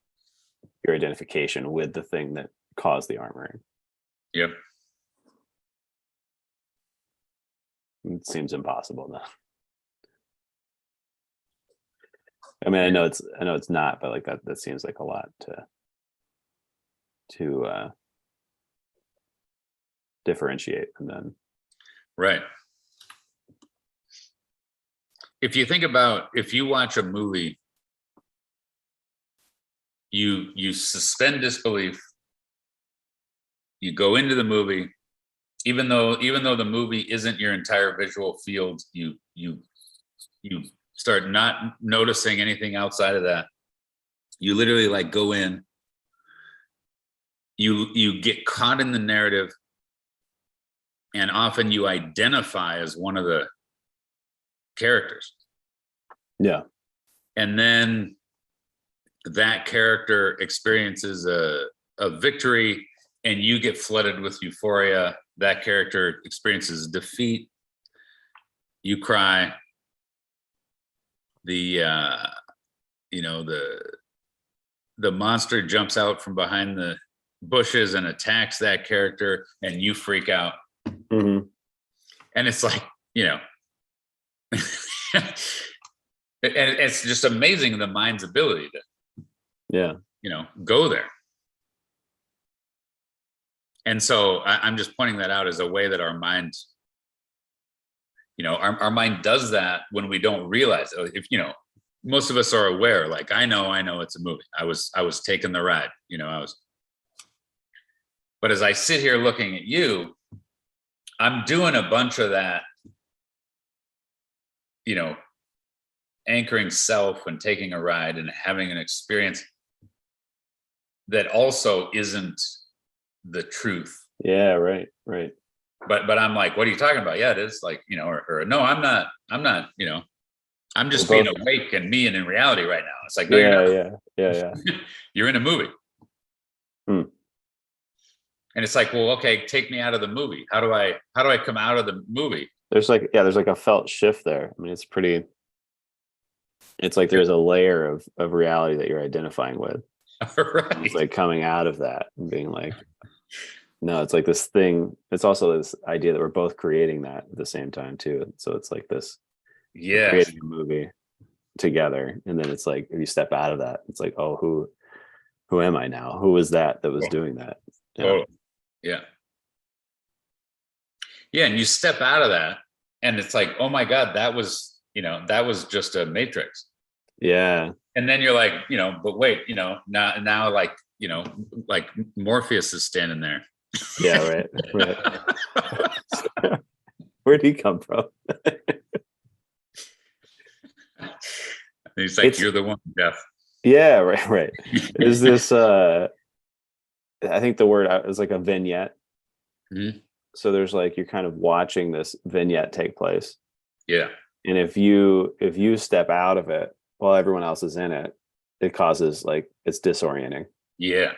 your identification with the thing that caused the armoring. Yep. It seems impossible though. I mean, I know it's not, but like that seems like a lot to. to differentiate, and then Right. If you think about, if you watch a movie, you suspend disbelief, you go into the movie, even though the movie isn't your entire visual field, you start not noticing anything outside of that. You literally like go in, you get caught in the narrative, and often you identify as one of the characters. yeah, And then that character experiences a victory, and you get flooded with euphoria. That character experiences defeat. You cry. The monster jumps out from behind the bushes and attacks that character, and you freak out. mm-hmm. And it's like, and it's just amazing, the mind's ability to go there. And so I'm just pointing that out as a way that our mind, our mind does that when we don't realize it. If most of us are aware, like I know it's a movie. I was taking the ride, but as I sit here looking at you, I'm doing a bunch of that, anchoring self and taking a ride and having an experience that also isn't the truth. Yeah, right. But I'm like, what are you talking about? Yeah, it is, like, or no, I'm not, I'm just We're being both awake and me and in reality right now. It's like, no, you're not. Yeah. You're in a movie. Hmm. And it's like, well, okay, take me out of the movie. How do I come out of the movie? There's like a felt shift there. I mean, it's like there's a layer of reality that you're identifying with. Right. It's like coming out of that and being like, no, it's like this thing. It's also this idea that we're both creating that at the same time too. So it's like this, yeah, creating a movie together. And then it's like, if you step out of that, it's like, oh, who am I now? Who was that was doing that? Totally. Yeah. Yeah. And you step out of that and it's like, oh my God, that was just a matrix. Yeah. And then you're like, but wait, now like, like Morpheus is standing there. Yeah. Right. Where'd he come from? He's like, you're the one, Jeff. Yeah. Right. Is this, I think the word is like a vignette. Mm-hmm. So there's like, you're kind of watching this vignette take place. Yeah. And if you step out of it while everyone else is in it, it causes like, it's disorienting. Yeah.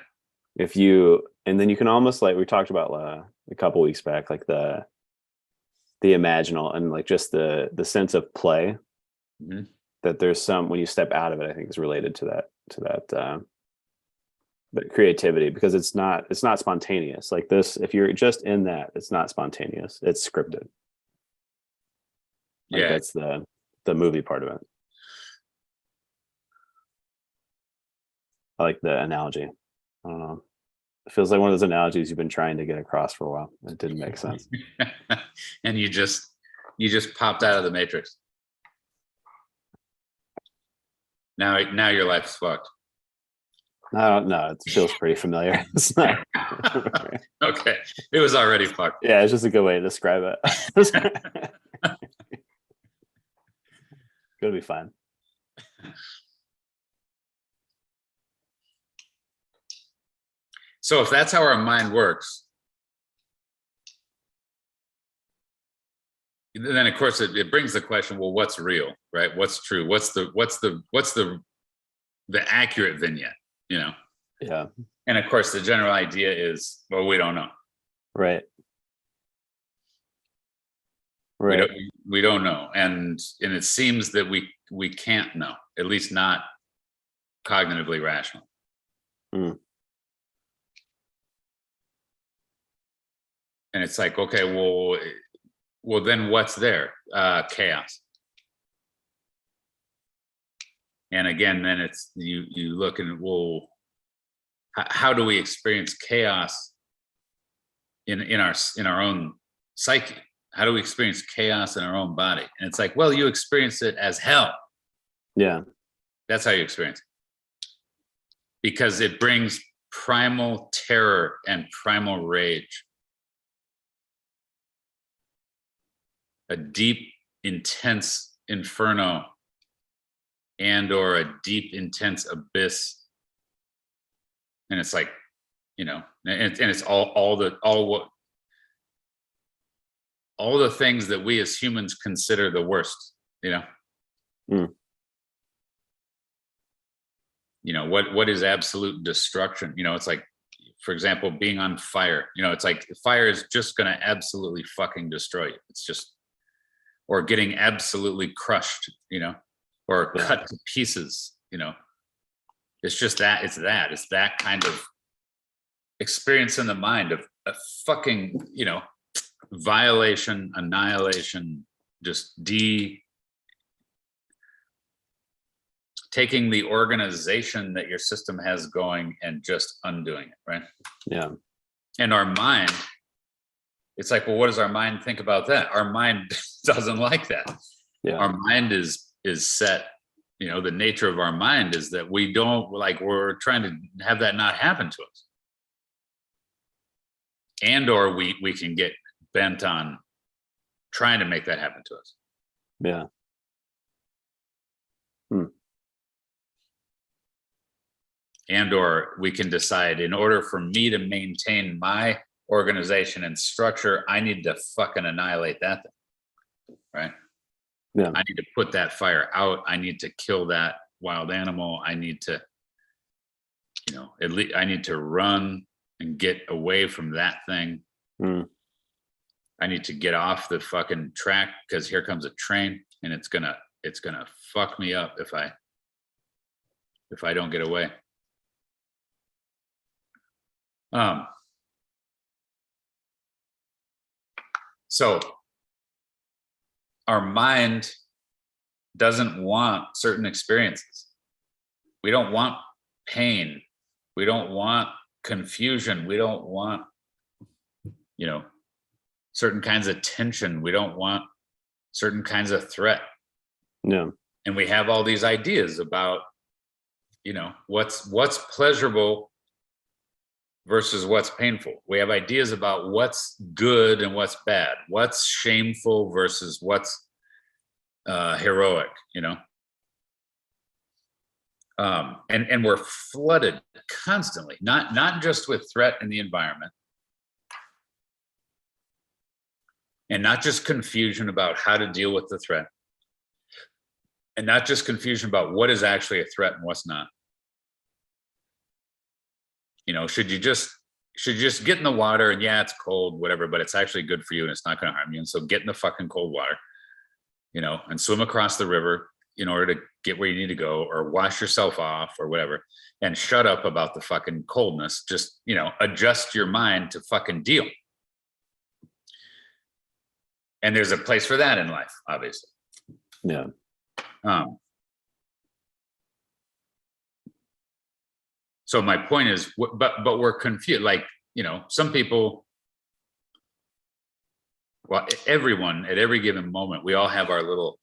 And then you can almost, like we talked about a couple weeks back, like the imaginal and like just the sense of play, mm-hmm. that there's some, when you step out of it, I think is related to that creativity, because it's not spontaneous like this. If you're just in that, it's not spontaneous, it's scripted. Like, that's the movie part of it. I like the analogy. I don't know. It feels like one of those analogies you've been trying to get across for a while. It didn't make sense. And you just popped out of the matrix. Now your life's fucked. No, it feels pretty familiar. It's not. Okay. It was already fucked. Yeah, it's just a good way to describe it. Gonna be fine. So if that's how our mind works, then of course it brings the question, well, what's real, right? What's true? What's the accurate vignette, Yeah. And of course the general idea is, well, we don't know. Right. We don't know. And it seems that we can't know, at least not cognitively rational. Mm. And it's like, okay, well, then what's there? Chaos. And again, then it's you look and, well, how do we experience chaos in our own psyche? How do we experience chaos in our own body? And it's like, well, you experience it as hell. Yeah. That's how you experience it. Because it brings primal terror and primal rage. A deep, intense inferno and or a deep, intense abyss. And it's like, you know, and it's all the things that we as humans consider the worst, you know. You know, what is absolute destruction? You know, it's like, for example, being on fire. You know, it's like fire is just going to absolutely fucking destroy you. It's just, or getting absolutely crushed, you know, or cut to pieces, you know. It's just that, it's that kind of experience in the mind of a fucking, you know, violation, annihilation, just taking the organization that your system has going and just undoing it, right? Yeah. And our mind, it's like, well, what does our mind think about that? Our mind doesn't like that. Yeah. Our mind is set, you know, the nature of our mind is that we don't, like, we're trying to have that not happen to us. And or we can get bent on trying to make that happen to us. Yeah. And or we can decide, in order for me to maintain my organization and structure, I need to fucking annihilate that thing, right? Yeah. I need to put that fire out. I need to kill that wild animal. I need to, you know, at least I need to run and get away from that thing. I need to get off the fucking track because here comes a train and it's gonna fuck me up if I don't get away. So our mind doesn't want certain experiences. We don't want pain. We don't want confusion. We don't want, you know, certain kinds of tension. We don't want certain kinds of threat. Yeah. And we have all these ideas about, you know, what's pleasurable versus what's painful. We have ideas about what's good and what's bad, what's shameful versus what's heroic, you know. And we're flooded constantly, not just with threat in the environment, and not just confusion about how to deal with the threat, and not just confusion about what is actually a threat and what's not. You know, should you just get in the water and yeah, it's cold, whatever, but it's actually good for you and it's not going to harm you. And so get in the fucking cold water, you know, and swim across the river in order to get where you need to go, or wash yourself off or whatever, and shut up about the fucking coldness. Just, you know, adjust your mind to fucking deal. And there's a place for that in life, obviously. Yeah. So my point is, but we're confused. Like, you know, some people, well, everyone at every given moment, we all have our little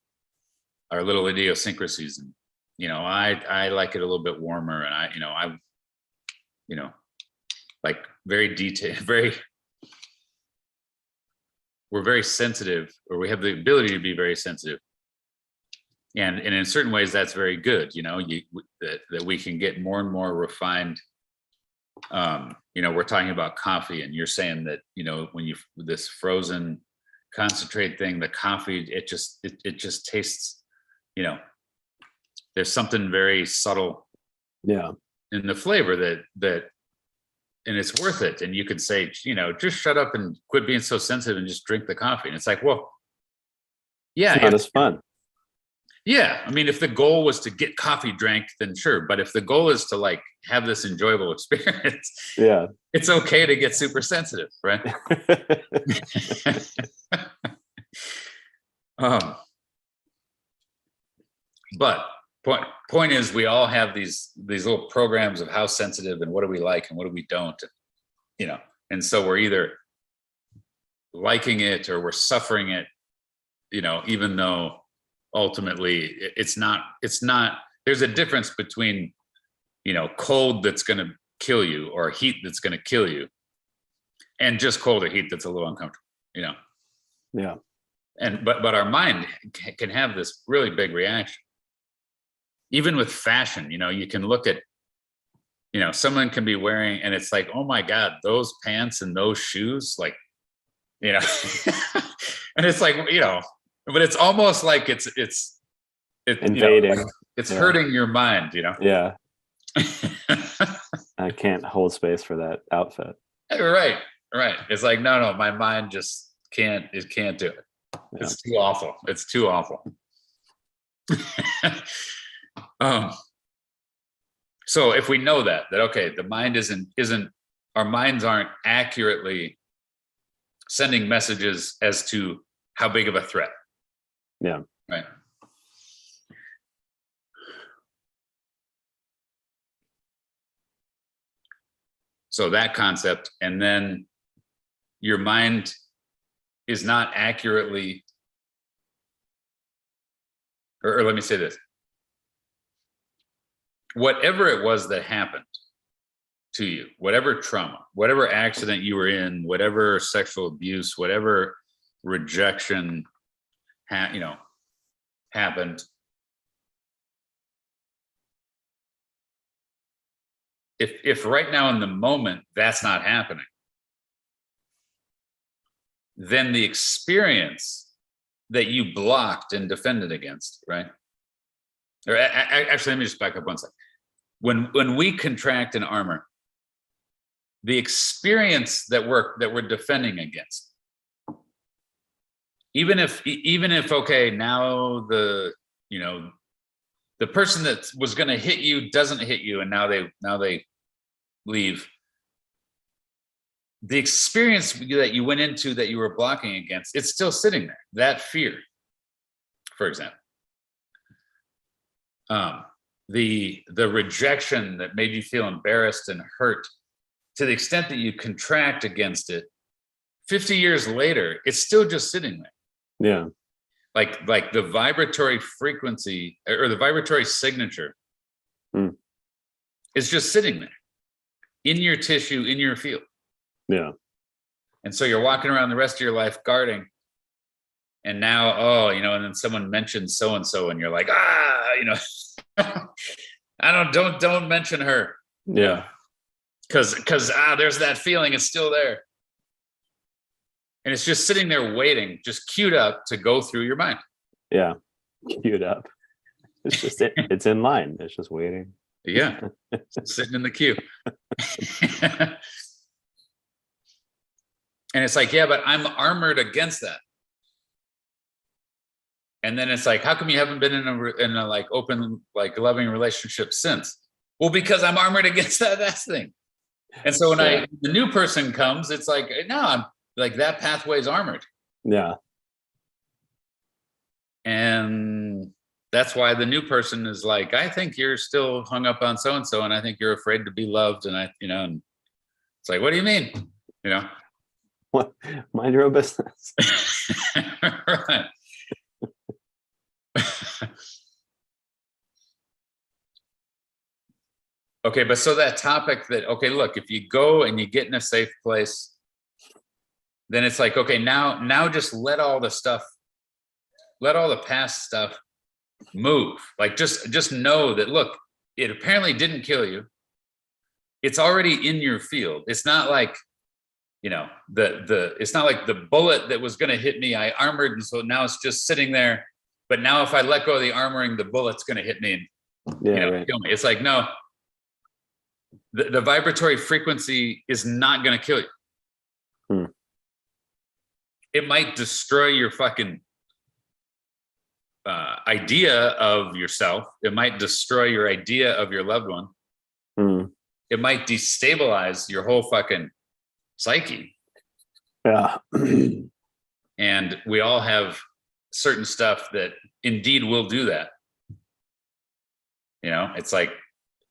idiosyncrasies. And, you know, I like it a little bit warmer, and I like very detailed, we're very sensitive, or we have the ability to be very sensitive. And in certain ways, that's very good, you know, that we can get more and more refined. You know, we're talking about coffee, and you're saying that, you know, when this frozen concentrate thing, the coffee, it just tastes, you know, there's something very subtle, in the flavor that, and it's worth it. And you could say, you know, just shut up and quit being so sensitive and just drink the coffee. And it's like, well, yeah, it's not as fun. Yeah, I mean, if the goal was to get coffee drank, then sure. But if the goal is to like have this enjoyable experience, yeah, it's okay to get super sensitive, right? But point is, we all have these little programs of how sensitive and what do we like and what do we don't, you know, and so we're either liking it or we're suffering it, you know, even though ultimately it's not, there's a difference between, you know, cold that's going to kill you or heat that's going to kill you, and just cold or heat that's a little uncomfortable, you know. Yeah. And but our mind can have this really big reaction. Even with fashion, you know, you can look at, you know, someone can be wearing, and it's like, oh my God, those pants and those shoes, like, you know, and it's like, you know, but it's almost like it's invading. You know, like it's hurting your mind, you know. Yeah. I can't hold space for that outfit. Right. It's like, no, my mind just can't do it. Yeah. It's too awful. It's too awful. So if we know that okay, the mind isn't our minds aren't accurately sending messages as to how big of a threat. Yeah. Right. So that concept, and then your mind is not accurately, or let me say this, whatever it was that happened to you, whatever trauma, whatever accident you were in, whatever sexual abuse, whatever rejection, you know, happened, if right now in the moment that's not happening, then the experience that you blocked and defended against, right? Or actually, let me just back up one second. When we contract and armor, the experience that we're defending against, even if okay, now the, you know, the person that was going to hit you doesn't hit you, and now they leave, the experience that you went into that you were blocking against, it's still sitting there. That fear, for example, the rejection that made you feel embarrassed and hurt, to the extent that you contract against it, 50 years later, it's still just sitting there. Yeah. Like the vibratory frequency or the vibratory signature is just sitting there in your tissue, in your field. Yeah. And so you're walking around the rest of your life guarding, and now, oh, you know, and then someone mentions so and so, and you're like, you know, don't mention her. Yeah. Because there's that feeling, it's still there. And it's just sitting there waiting, just queued up to go through your mind. Yeah. Queued up. It's just it's in line. It's just waiting. Yeah. Sitting in the queue. And it's like, yeah, but I'm armored against that. And then it's like, how come you haven't been in a like open, like loving relationship since? Well, because I'm armored against that thing. And so when the new person comes, it's like, no, I'm like, that pathway's armored. Yeah. And that's why the new person is like, I think you're still hung up on so-and-so, and I think you're afraid to be loved. And you know, and it's like, what do you mean? You know, what? Mind your own business. Right. Okay, but so that topic that, okay, look, if you go and you get in a safe place, then it's like, okay, now just let all the past stuff move. Like just know that, look, it apparently didn't kill you. It's already in your field. It's not like, you know, it's not like the bullet that was going to hit me, I armored, and so now it's just sitting there. But now if I let go of the armoring, the bullet's going to hit me and kill me. It's like, no, the vibratory frequency is not going to kill you. It might destroy your fucking idea of yourself. It might destroy your idea of your loved one. It might destabilize your whole fucking psyche. Yeah. And we all have certain stuff that indeed will do that. You know, it's like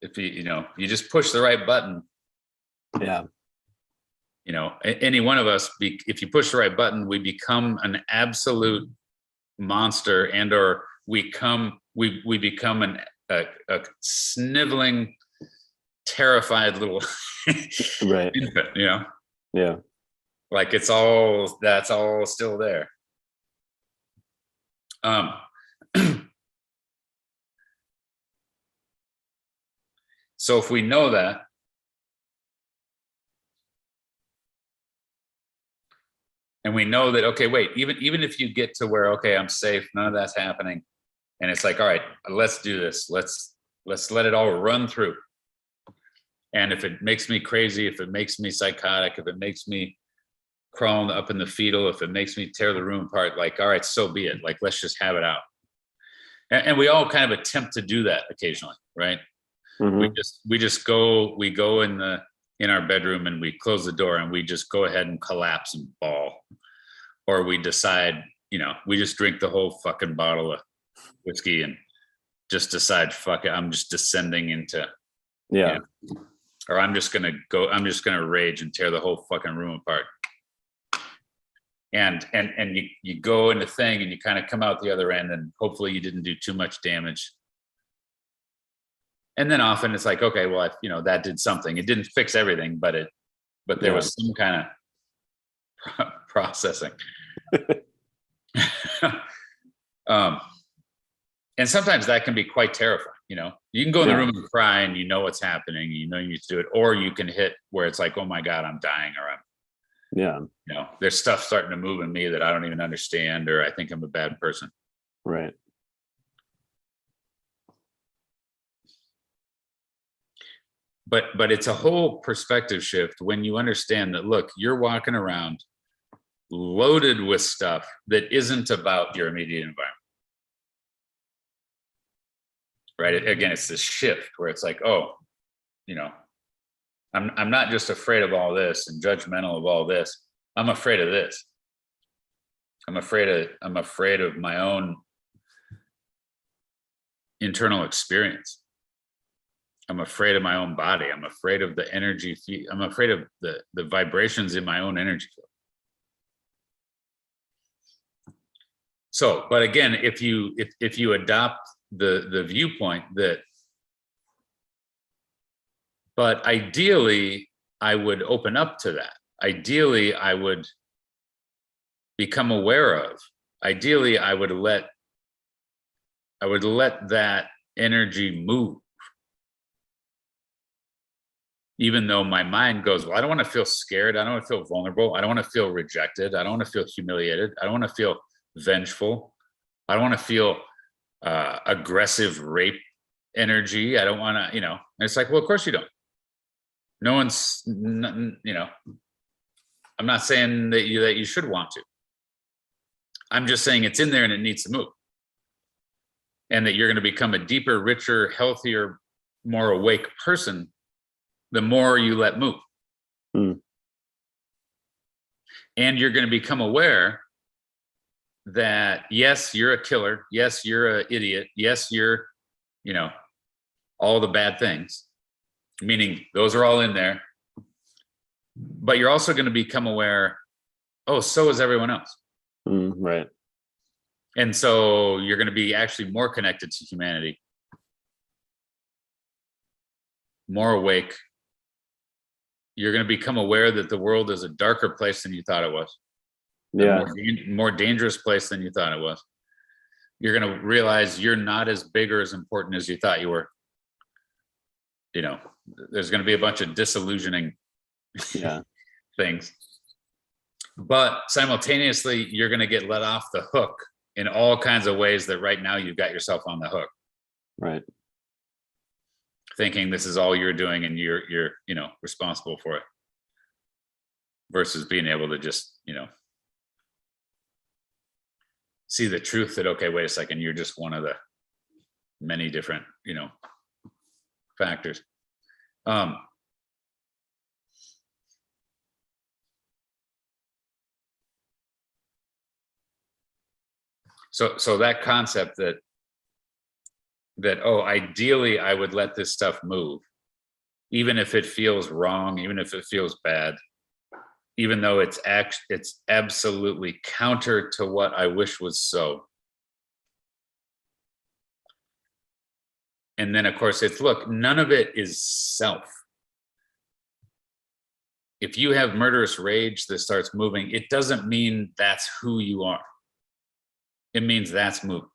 if you just push the right button. Yeah. You know, any one of us, if you push the right button, we become an absolute monster, and or we become a sniveling, terrified little Right. infant. You know, Yeah. like that's all still there. So if we know that, and we know that, okay, wait, even if you get to where, okay, I'm safe, none of that's happening, and it's like, all right, let's do this. Let's let it all run through. And if it makes me crazy, if it makes me psychotic, if it makes me crawling up in the fetal, if it makes me tear the room apart, like, all right, so be it. Like, let's just have it out. And we all kind of attempt to do that occasionally, right? Mm-hmm. We go in our bedroom and we close the door and we just go ahead and collapse and bawl. Or we decide, we just drink the whole fucking bottle of whiskey and just decide, fuck it, I'm just descending into, Yeah. Or I'm just gonna rage and tear the whole fucking room apart. And you go in the thing and you kind of come out the other end and hopefully you didn't do too much damage. And then often it's like, okay, well, that did something. It didn't fix everything, but there was some kind of processing. And sometimes that can be quite terrifying. You can go in the room and cry and you know what's happening, you need to do it, or you can hit where it's like, oh my God, I'm dying, or there's stuff starting to move in me that I don't even understand, or I think I'm a bad person. Right. But it's a whole perspective shift when you understand that, look, you're walking around loaded with stuff that isn't about your immediate environment. Right. Again, it's this shift where it's like, oh, I'm not just afraid of all this and judgmental of all this. I'm afraid of this. I'm afraid of my own internal experience. I'm afraid of my own body. I'm afraid of the energy. I'm afraid of the vibrations in my own energy field. So, but again, if you adopt the viewpoint that, but ideally I would open up to that. Ideally, I would become aware of. Ideally, I would let that energy move. Even though my mind goes, well, I don't want to feel scared. I don't want to feel vulnerable. I don't want to feel rejected. I don't want to feel humiliated. I don't want to feel vengeful. I don't want to feel aggressive rape energy. I don't want to, and it's like, well, of course you don't. No one's, I'm not saying that you should want to. I'm just saying it's in there and it needs to move. And that you're going to become a deeper, richer, healthier, more awake person the more you let move. And you're going to become aware that, yes, you're a killer. Yes, you're an idiot. Yes, you're, all the bad things, meaning those are all in there. But you're also going to become aware, oh, so is everyone else. Right. And so you're going to be actually more connected to humanity, more awake. You're going to become aware that the world is a darker place than you thought it was. Yeah. A more dangerous place than you thought it was. You're going to realize you're not as big or as important as you thought you were. There's going to be a bunch of disillusioning things. But simultaneously, you're going to get let off the hook in all kinds of ways that right now you've got yourself on the hook. Right. Thinking this is all you're doing and you're responsible for it, versus being able to just see the truth that, okay, wait a second, you're just one of the many different factors. So that concept that that, oh, ideally I would let this stuff move, even if it feels wrong, even if it feels bad, even though it's absolutely counter to what I wish was so. And then of course it's, look, none of it is self. If you have murderous rage that starts moving, it doesn't mean that's who you are. It means that's moving.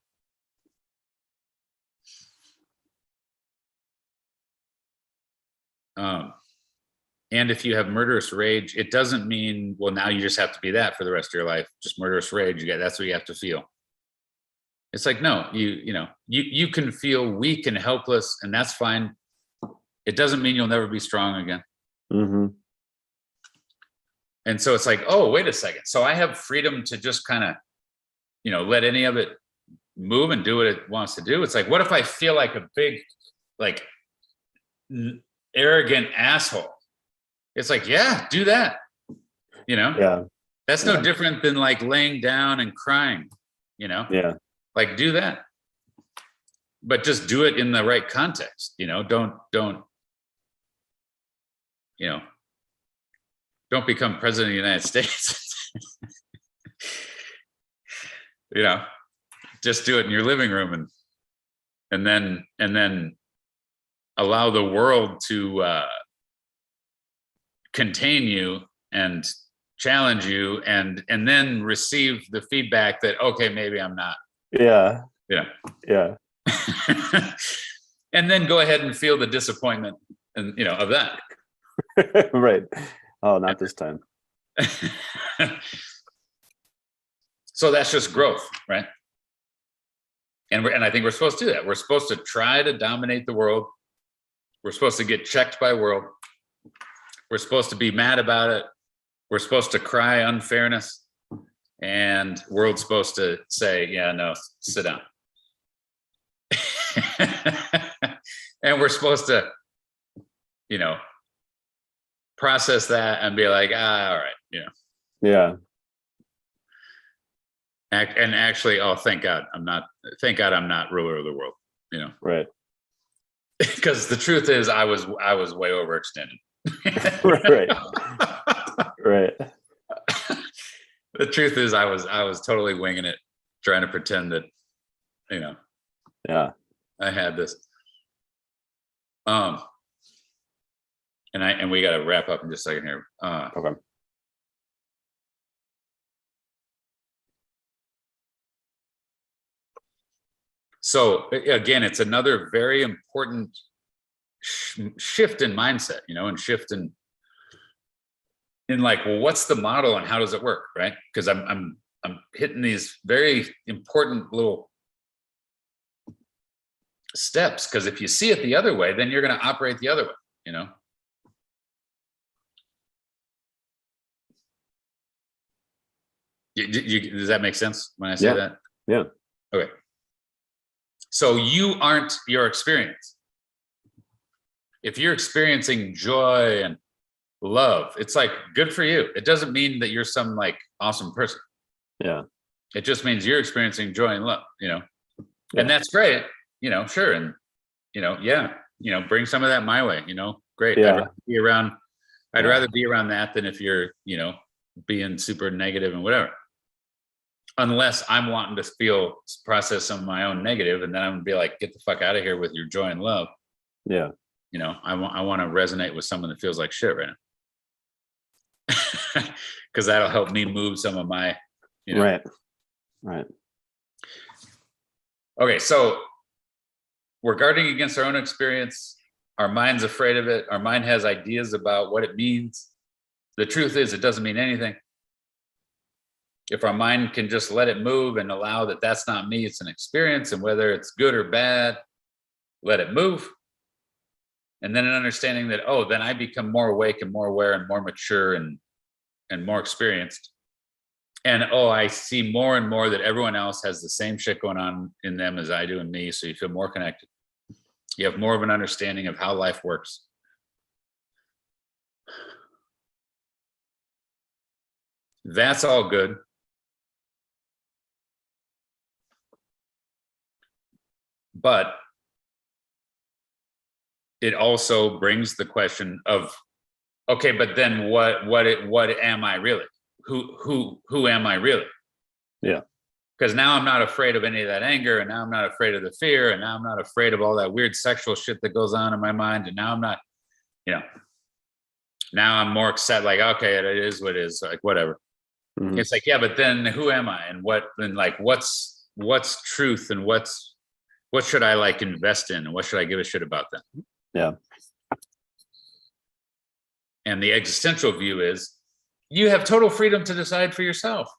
And if you have murderous rage, it doesn't mean, well, now you just have to be that for the rest of your life. Just murderous rage. That's what you have to feel. It's like, no, you can feel weak and helpless, and that's fine. It doesn't mean you'll never be strong again. Mm-hmm. And so it's like, oh, wait a second. So I have freedom to just kind of, let any of it move and do what it wants to do. It's like, what if I feel like a big, like, arrogant asshole? It's like, yeah, do that. Yeah. That's no different than like laying down and crying, Yeah. like do that. But just do it in the right context, don't become president of the United States. Just do it in your living room and then allow the world to contain you and challenge you and then receive the feedback that, okay, maybe I'm not. Yeah. And then go ahead and feel the disappointment and of that. Right. Oh, not this time. So that's just growth, right? And I think we're supposed to do that. We're supposed to try to dominate the world. We're supposed to get checked by world. We're supposed to be mad about it. We're supposed to cry unfairness. And world's supposed to say, yeah, no, sit down. And we're supposed to, process that and be like, all right, Yeah. And actually, oh, thank God I'm not ruler of the world, Right. Because the truth is I was way overextended. Right. Right. The truth is I was totally winging it, trying to pretend that, Yeah. I had this. And we got to wrap up in just a second here. Okay. So again, it's another very important shift in mindset, and shift in like, well, what's the model and how does it work, right? Because I'm hitting these very important little steps, because if you see it the other way, then you're going to operate the other way, Does that make sense when I say that? Yeah. Okay. So you aren't your experience. If you're experiencing joy and love, it's like, good for you. It doesn't mean that you're some like awesome person. Yeah. It just means you're experiencing joy and love, and that's great, sure. And, bring some of that my way, great. Yeah. I'd rather be around that than if you're, being super negative and whatever. Unless I'm wanting to process some of my own negative, and then I'm gonna be like, get the fuck out of here with your joy and love. Yeah. I want to resonate with someone that feels like shit right now. Because that'll help me move some of my, Right. Okay, so we're guarding against our own experience. Our mind's afraid of it. Our mind has ideas about what it means. The truth is, it doesn't mean anything. If our mind can just let it move and allow that that's not me, it's an experience, and whether it's good or bad, let it move. And then an understanding that, oh, then I become more awake and more aware and more mature and more experienced. And, oh, I see more and more that everyone else has the same shit going on in them as I do in me. So you feel more connected. You have more of an understanding of how life works. That's all good. But it also brings the question of, okay, but then what am I really? Who am I really? Yeah. Because now I'm not afraid of any of that anger, and now I'm not afraid of the fear, and now I'm not afraid of all that weird sexual shit that goes on in my mind, and now I'm not, now I'm more excited, like, okay, it is what it is, like, whatever. Mhm. It's like, yeah, but then who am I, and what's truth, and what should I like invest in, and what should I give a shit about then? Yeah. And the existential view is you have total freedom to decide for yourself.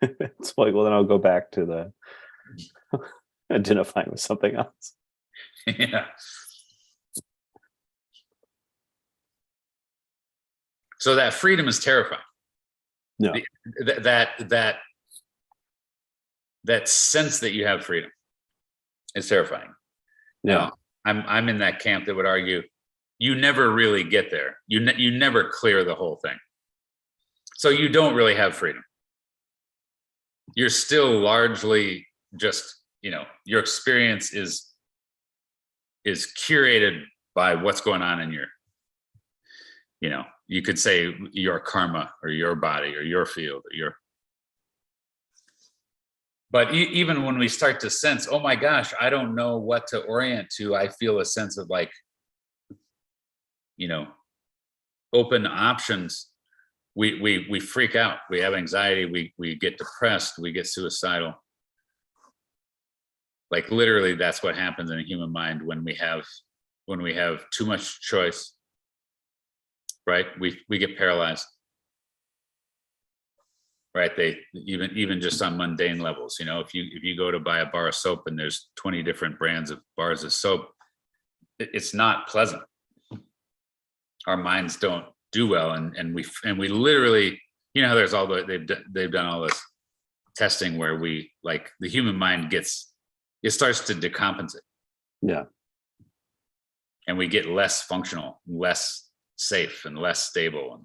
It's like, well, then I'll go back to the identifying with something else. Yeah. So that freedom is terrifying. Yeah. That sense that you have freedom is terrifying. Yeah. I'm in that camp that would argue you never really get there. You never clear the whole thing. So you don't really have freedom. You're still largely just, your experience is curated by what's going on in your, you could say your karma or your body or your field or your. But even when we start to sense, oh my gosh, I don't know what to orient to, I feel a sense of like, open options. We freak out. We have anxiety. We get depressed. We get suicidal. Like literally, that's what happens in a human mind when we have too much choice. Right? We get paralyzed. Right? They even just on mundane levels. If you go to buy a bar of soap and there's 20 different brands of bars of soap, it's not pleasant. Our minds don't do well, and we literally, there's all they've done all this testing where we, like, the human mind starts to decompensate. Yeah. And we get less functional, less safe, and less stable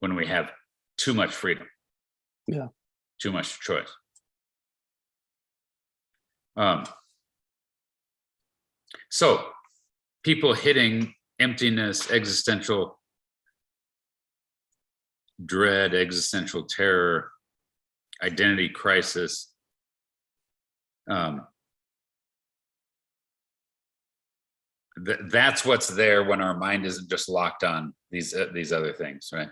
when we have too much freedom. Yeah. Too much choice. So people hitting emptiness, existential dread, existential terror, identity crisis. That's what's there when our mind isn't just locked on these other things, right?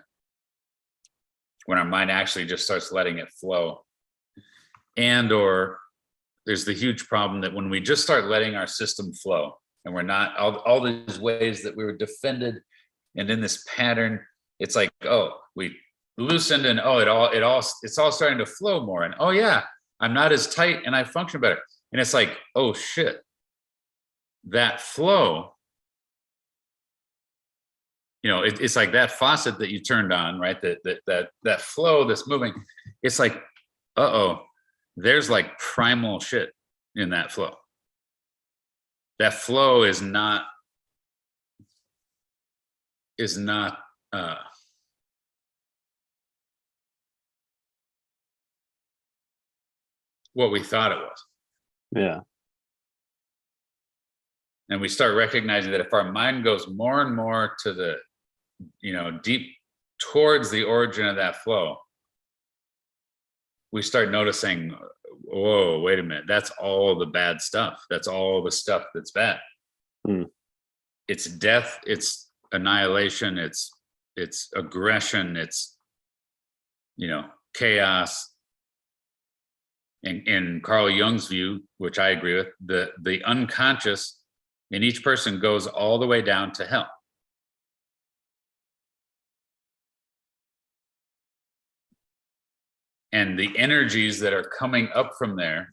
When our mind actually just starts letting it flow. Or there's the huge problem that when we just start letting our system flow, and we're not all these ways that we were defended and in this pattern, it's like, oh, we loosened, and it's all starting to flow more, and oh yeah, I'm not as tight and I function better. And it's like, oh shit, that flow, it's like that faucet that you turned on, right? That flow that's moving. It's like, there's like primal shit in that flow. That flow is not what we thought it was. Yeah. And we start recognizing that if our mind goes more and more to the, deep towards the origin of that flow, we start noticing, whoa, wait a minute, that's all the bad stuff. That's all the stuff that's bad. It's death, it's annihilation, it's aggression, it's, chaos. In Carl Jung's view, which I agree with, the unconscious in each person goes all the way down to hell. And the energies that are coming up from there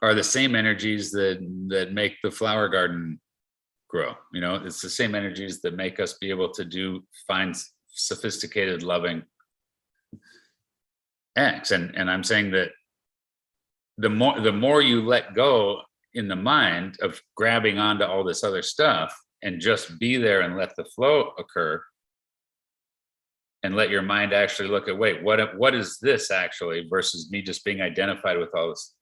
are the same energies that make the flower garden grow. It's the same energies that make us be able to find sophisticated, loving acts. And I'm saying that the more you let go in the mind of grabbing onto all this other stuff and just be there and let the flow occur, and let your mind actually look at, wait, what is this actually, versus me just being identified with all this.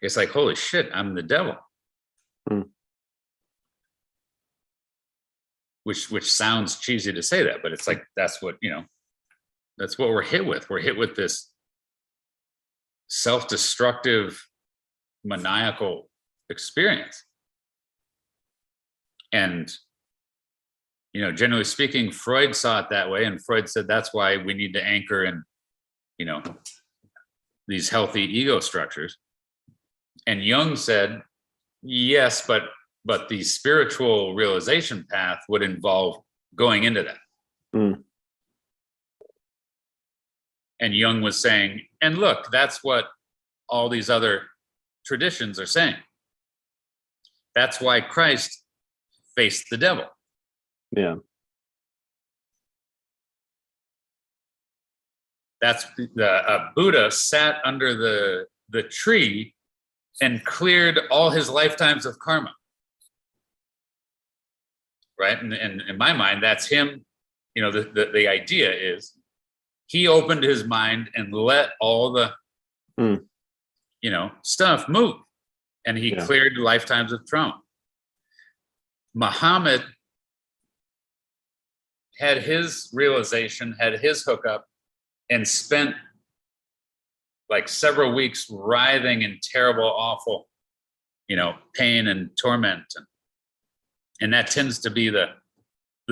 It's like, holy shit, I'm the devil. Hmm. Which sounds cheesy to say that, but it's like, that's what, that's what we're hit with. We're hit with this self-destructive, maniacal experience. And, generally speaking, Freud saw it that way. And Freud said that's why we need to anchor in, these healthy ego structures. And Jung said, yes, but the spiritual realization path would involve going into that. Mm. And Jung was saying, and look, that's what all these other traditions are saying. That's why Christ faced the devil. Yeah. That's the Buddha sat under the tree and cleared all his lifetimes of karma. Right? And in my mind, that's him. The idea is he opened his mind and let all the, stuff move. And he cleared lifetimes of trauma. Muhammad had his realization, had his hookup, and spent like several weeks writhing in terrible, awful, pain and torment. And that tends to be the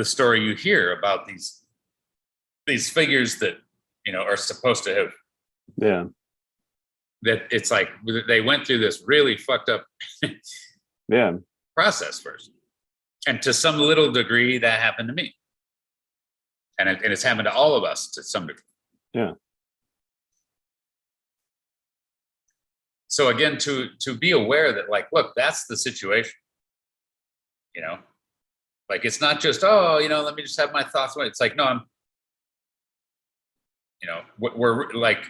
story you hear about these figures that, are supposed to have. Yeah. That it's like they went through this really fucked up process first. And to some little degree, that happened to me. And it's happened to all of us to some degree. Yeah. So again, to be aware that, like, look, that's the situation. Like, it's not just, let me just have my thoughts. It's like, no, we're like,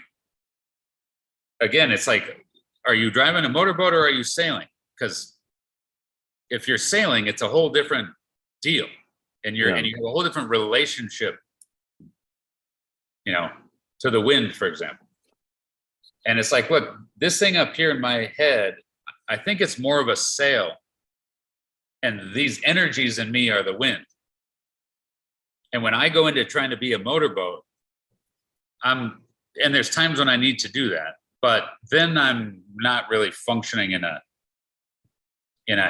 again, it's like, are you driving a motorboat or are you sailing? Because if you're sailing, it's a whole different deal. And you have a whole different relationship, to the wind, for example. And it's like, look, this thing up here in my head, I think it's more of a sail. And these energies in me are the wind. And when I go into trying to be a motorboat, and there's times when I need to do that, but then I'm not really functioning in a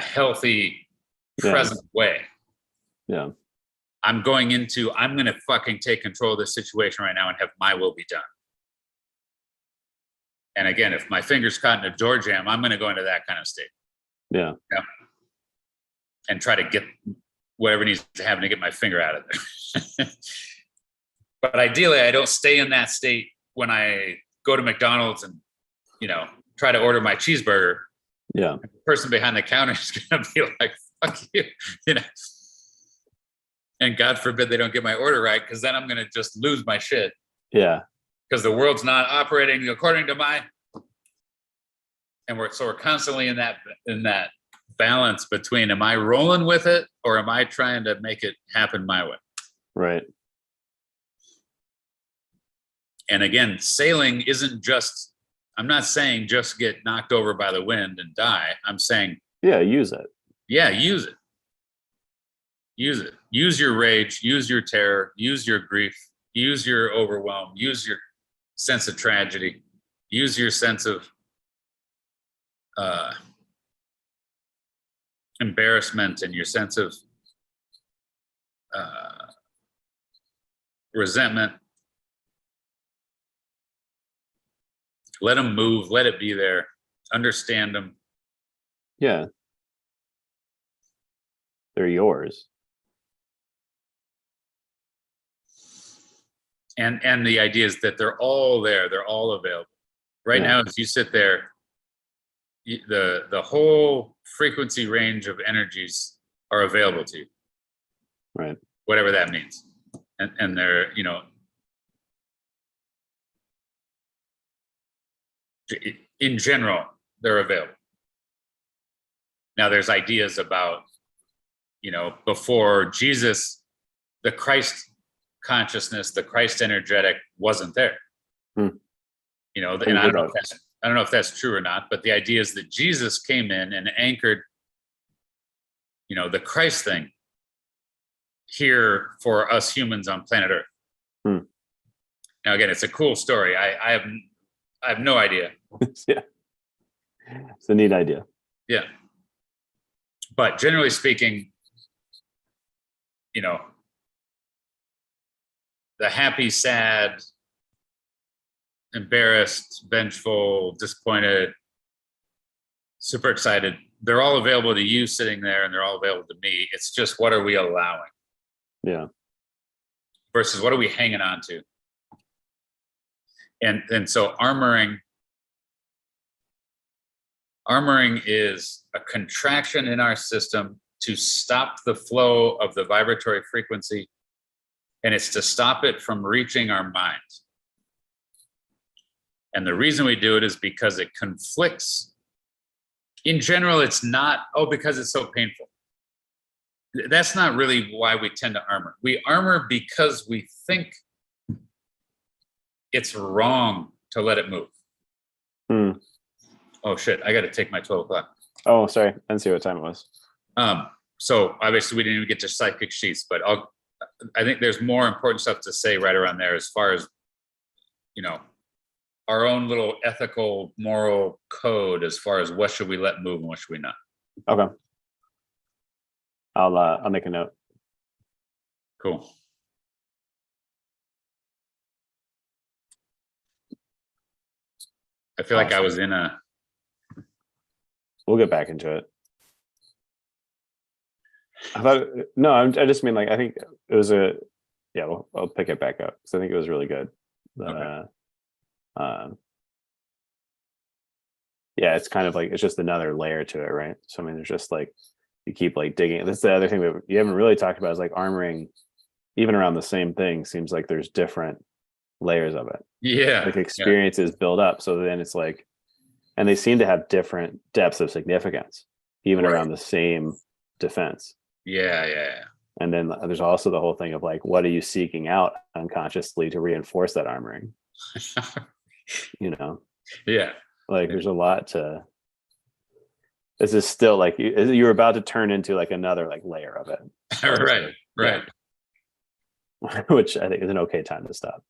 healthy, present way. Yeah. I'm going to fucking take control of this situation right now and have my will be done. And again, if my finger's caught in a door jam, I'm going to go into that kind of state. Yeah. And try to get whatever needs to happen to get my finger out of there. But ideally, I don't stay in that state when I go to McDonald's and, try to order my cheeseburger. Yeah. The person behind the counter is going to be like, fuck you, And God forbid they don't get my order right, because then I'm going to just lose my shit. Yeah. Because the world's not operating according to my. And we're constantly in that balance between, am I rolling with it or am I trying to make it happen my way? Right. And again, sailing isn't just, I'm not saying just get knocked over by the wind and die. I'm saying, use it. Yeah, use it. Use it. Use your rage, use your terror, use your grief, use your overwhelm, use your sense of tragedy, use your sense of embarrassment and your sense of resentment. Let them move, let it be there, understand them. Yeah. They're yours. And the idea is that they're all there, they're all available. Right now, as you sit there, the whole frequency range of energies are available to you. Right. Whatever that means. And they're, in general, they're available. Now there's ideas about, before Jesus, the Christ consciousness, the Christ energetic wasn't there. And I don't know if that's true or not, but the idea is that Jesus came in and anchored the Christ thing here for us humans on planet Earth. Now, again, it's a cool story. I have no idea. Yeah. It's a neat idea. Yeah. But generally speaking, the happy, sad, embarrassed, vengeful, disappointed, super excited, they're all available to you sitting there, and they're all available to me. It's just, what are we allowing? Yeah. Versus what are we hanging on to? And so armoring is a contraction in our system to stop the flow of the vibratory frequency, and it's to stop it from reaching our minds. And the reason we do it is because it conflicts. In general, it's not, because it's so painful. That's not really why we tend to armor. We armor because we think it's wrong to let it move. Oh shit, I got to take my 12 o'clock. Oh, sorry. I didn't see what time it was. So obviously we didn't even get to psychic sheets, but I think there's more important stuff to say right around there as far as, our own little ethical, moral code as far as what should we let move and what should we not. Okay. I'll make a note. Cool. I feel like I was in a. We'll get back into it. I just mean, like, I think it was I'll pick it back up because I think it was really good. Okay. Yeah, it's kind of like, it's just another layer to it, right? So I mean, there's just like, you keep like digging. That's the other thing that you haven't really talked about, is like armoring, even around the same thing, seems like there's different layers of it. Yeah. Like experiences build up. So then it's like, and they seem to have different depths of significance, even around the same defense. Yeah. And then there's also the whole thing of like, what are you seeking out unconsciously to reinforce that armoring? Yeah. Like there's a lot to. This is still like you're about to turn into like another like layer of it. Right. Which I think is an okay time to stop.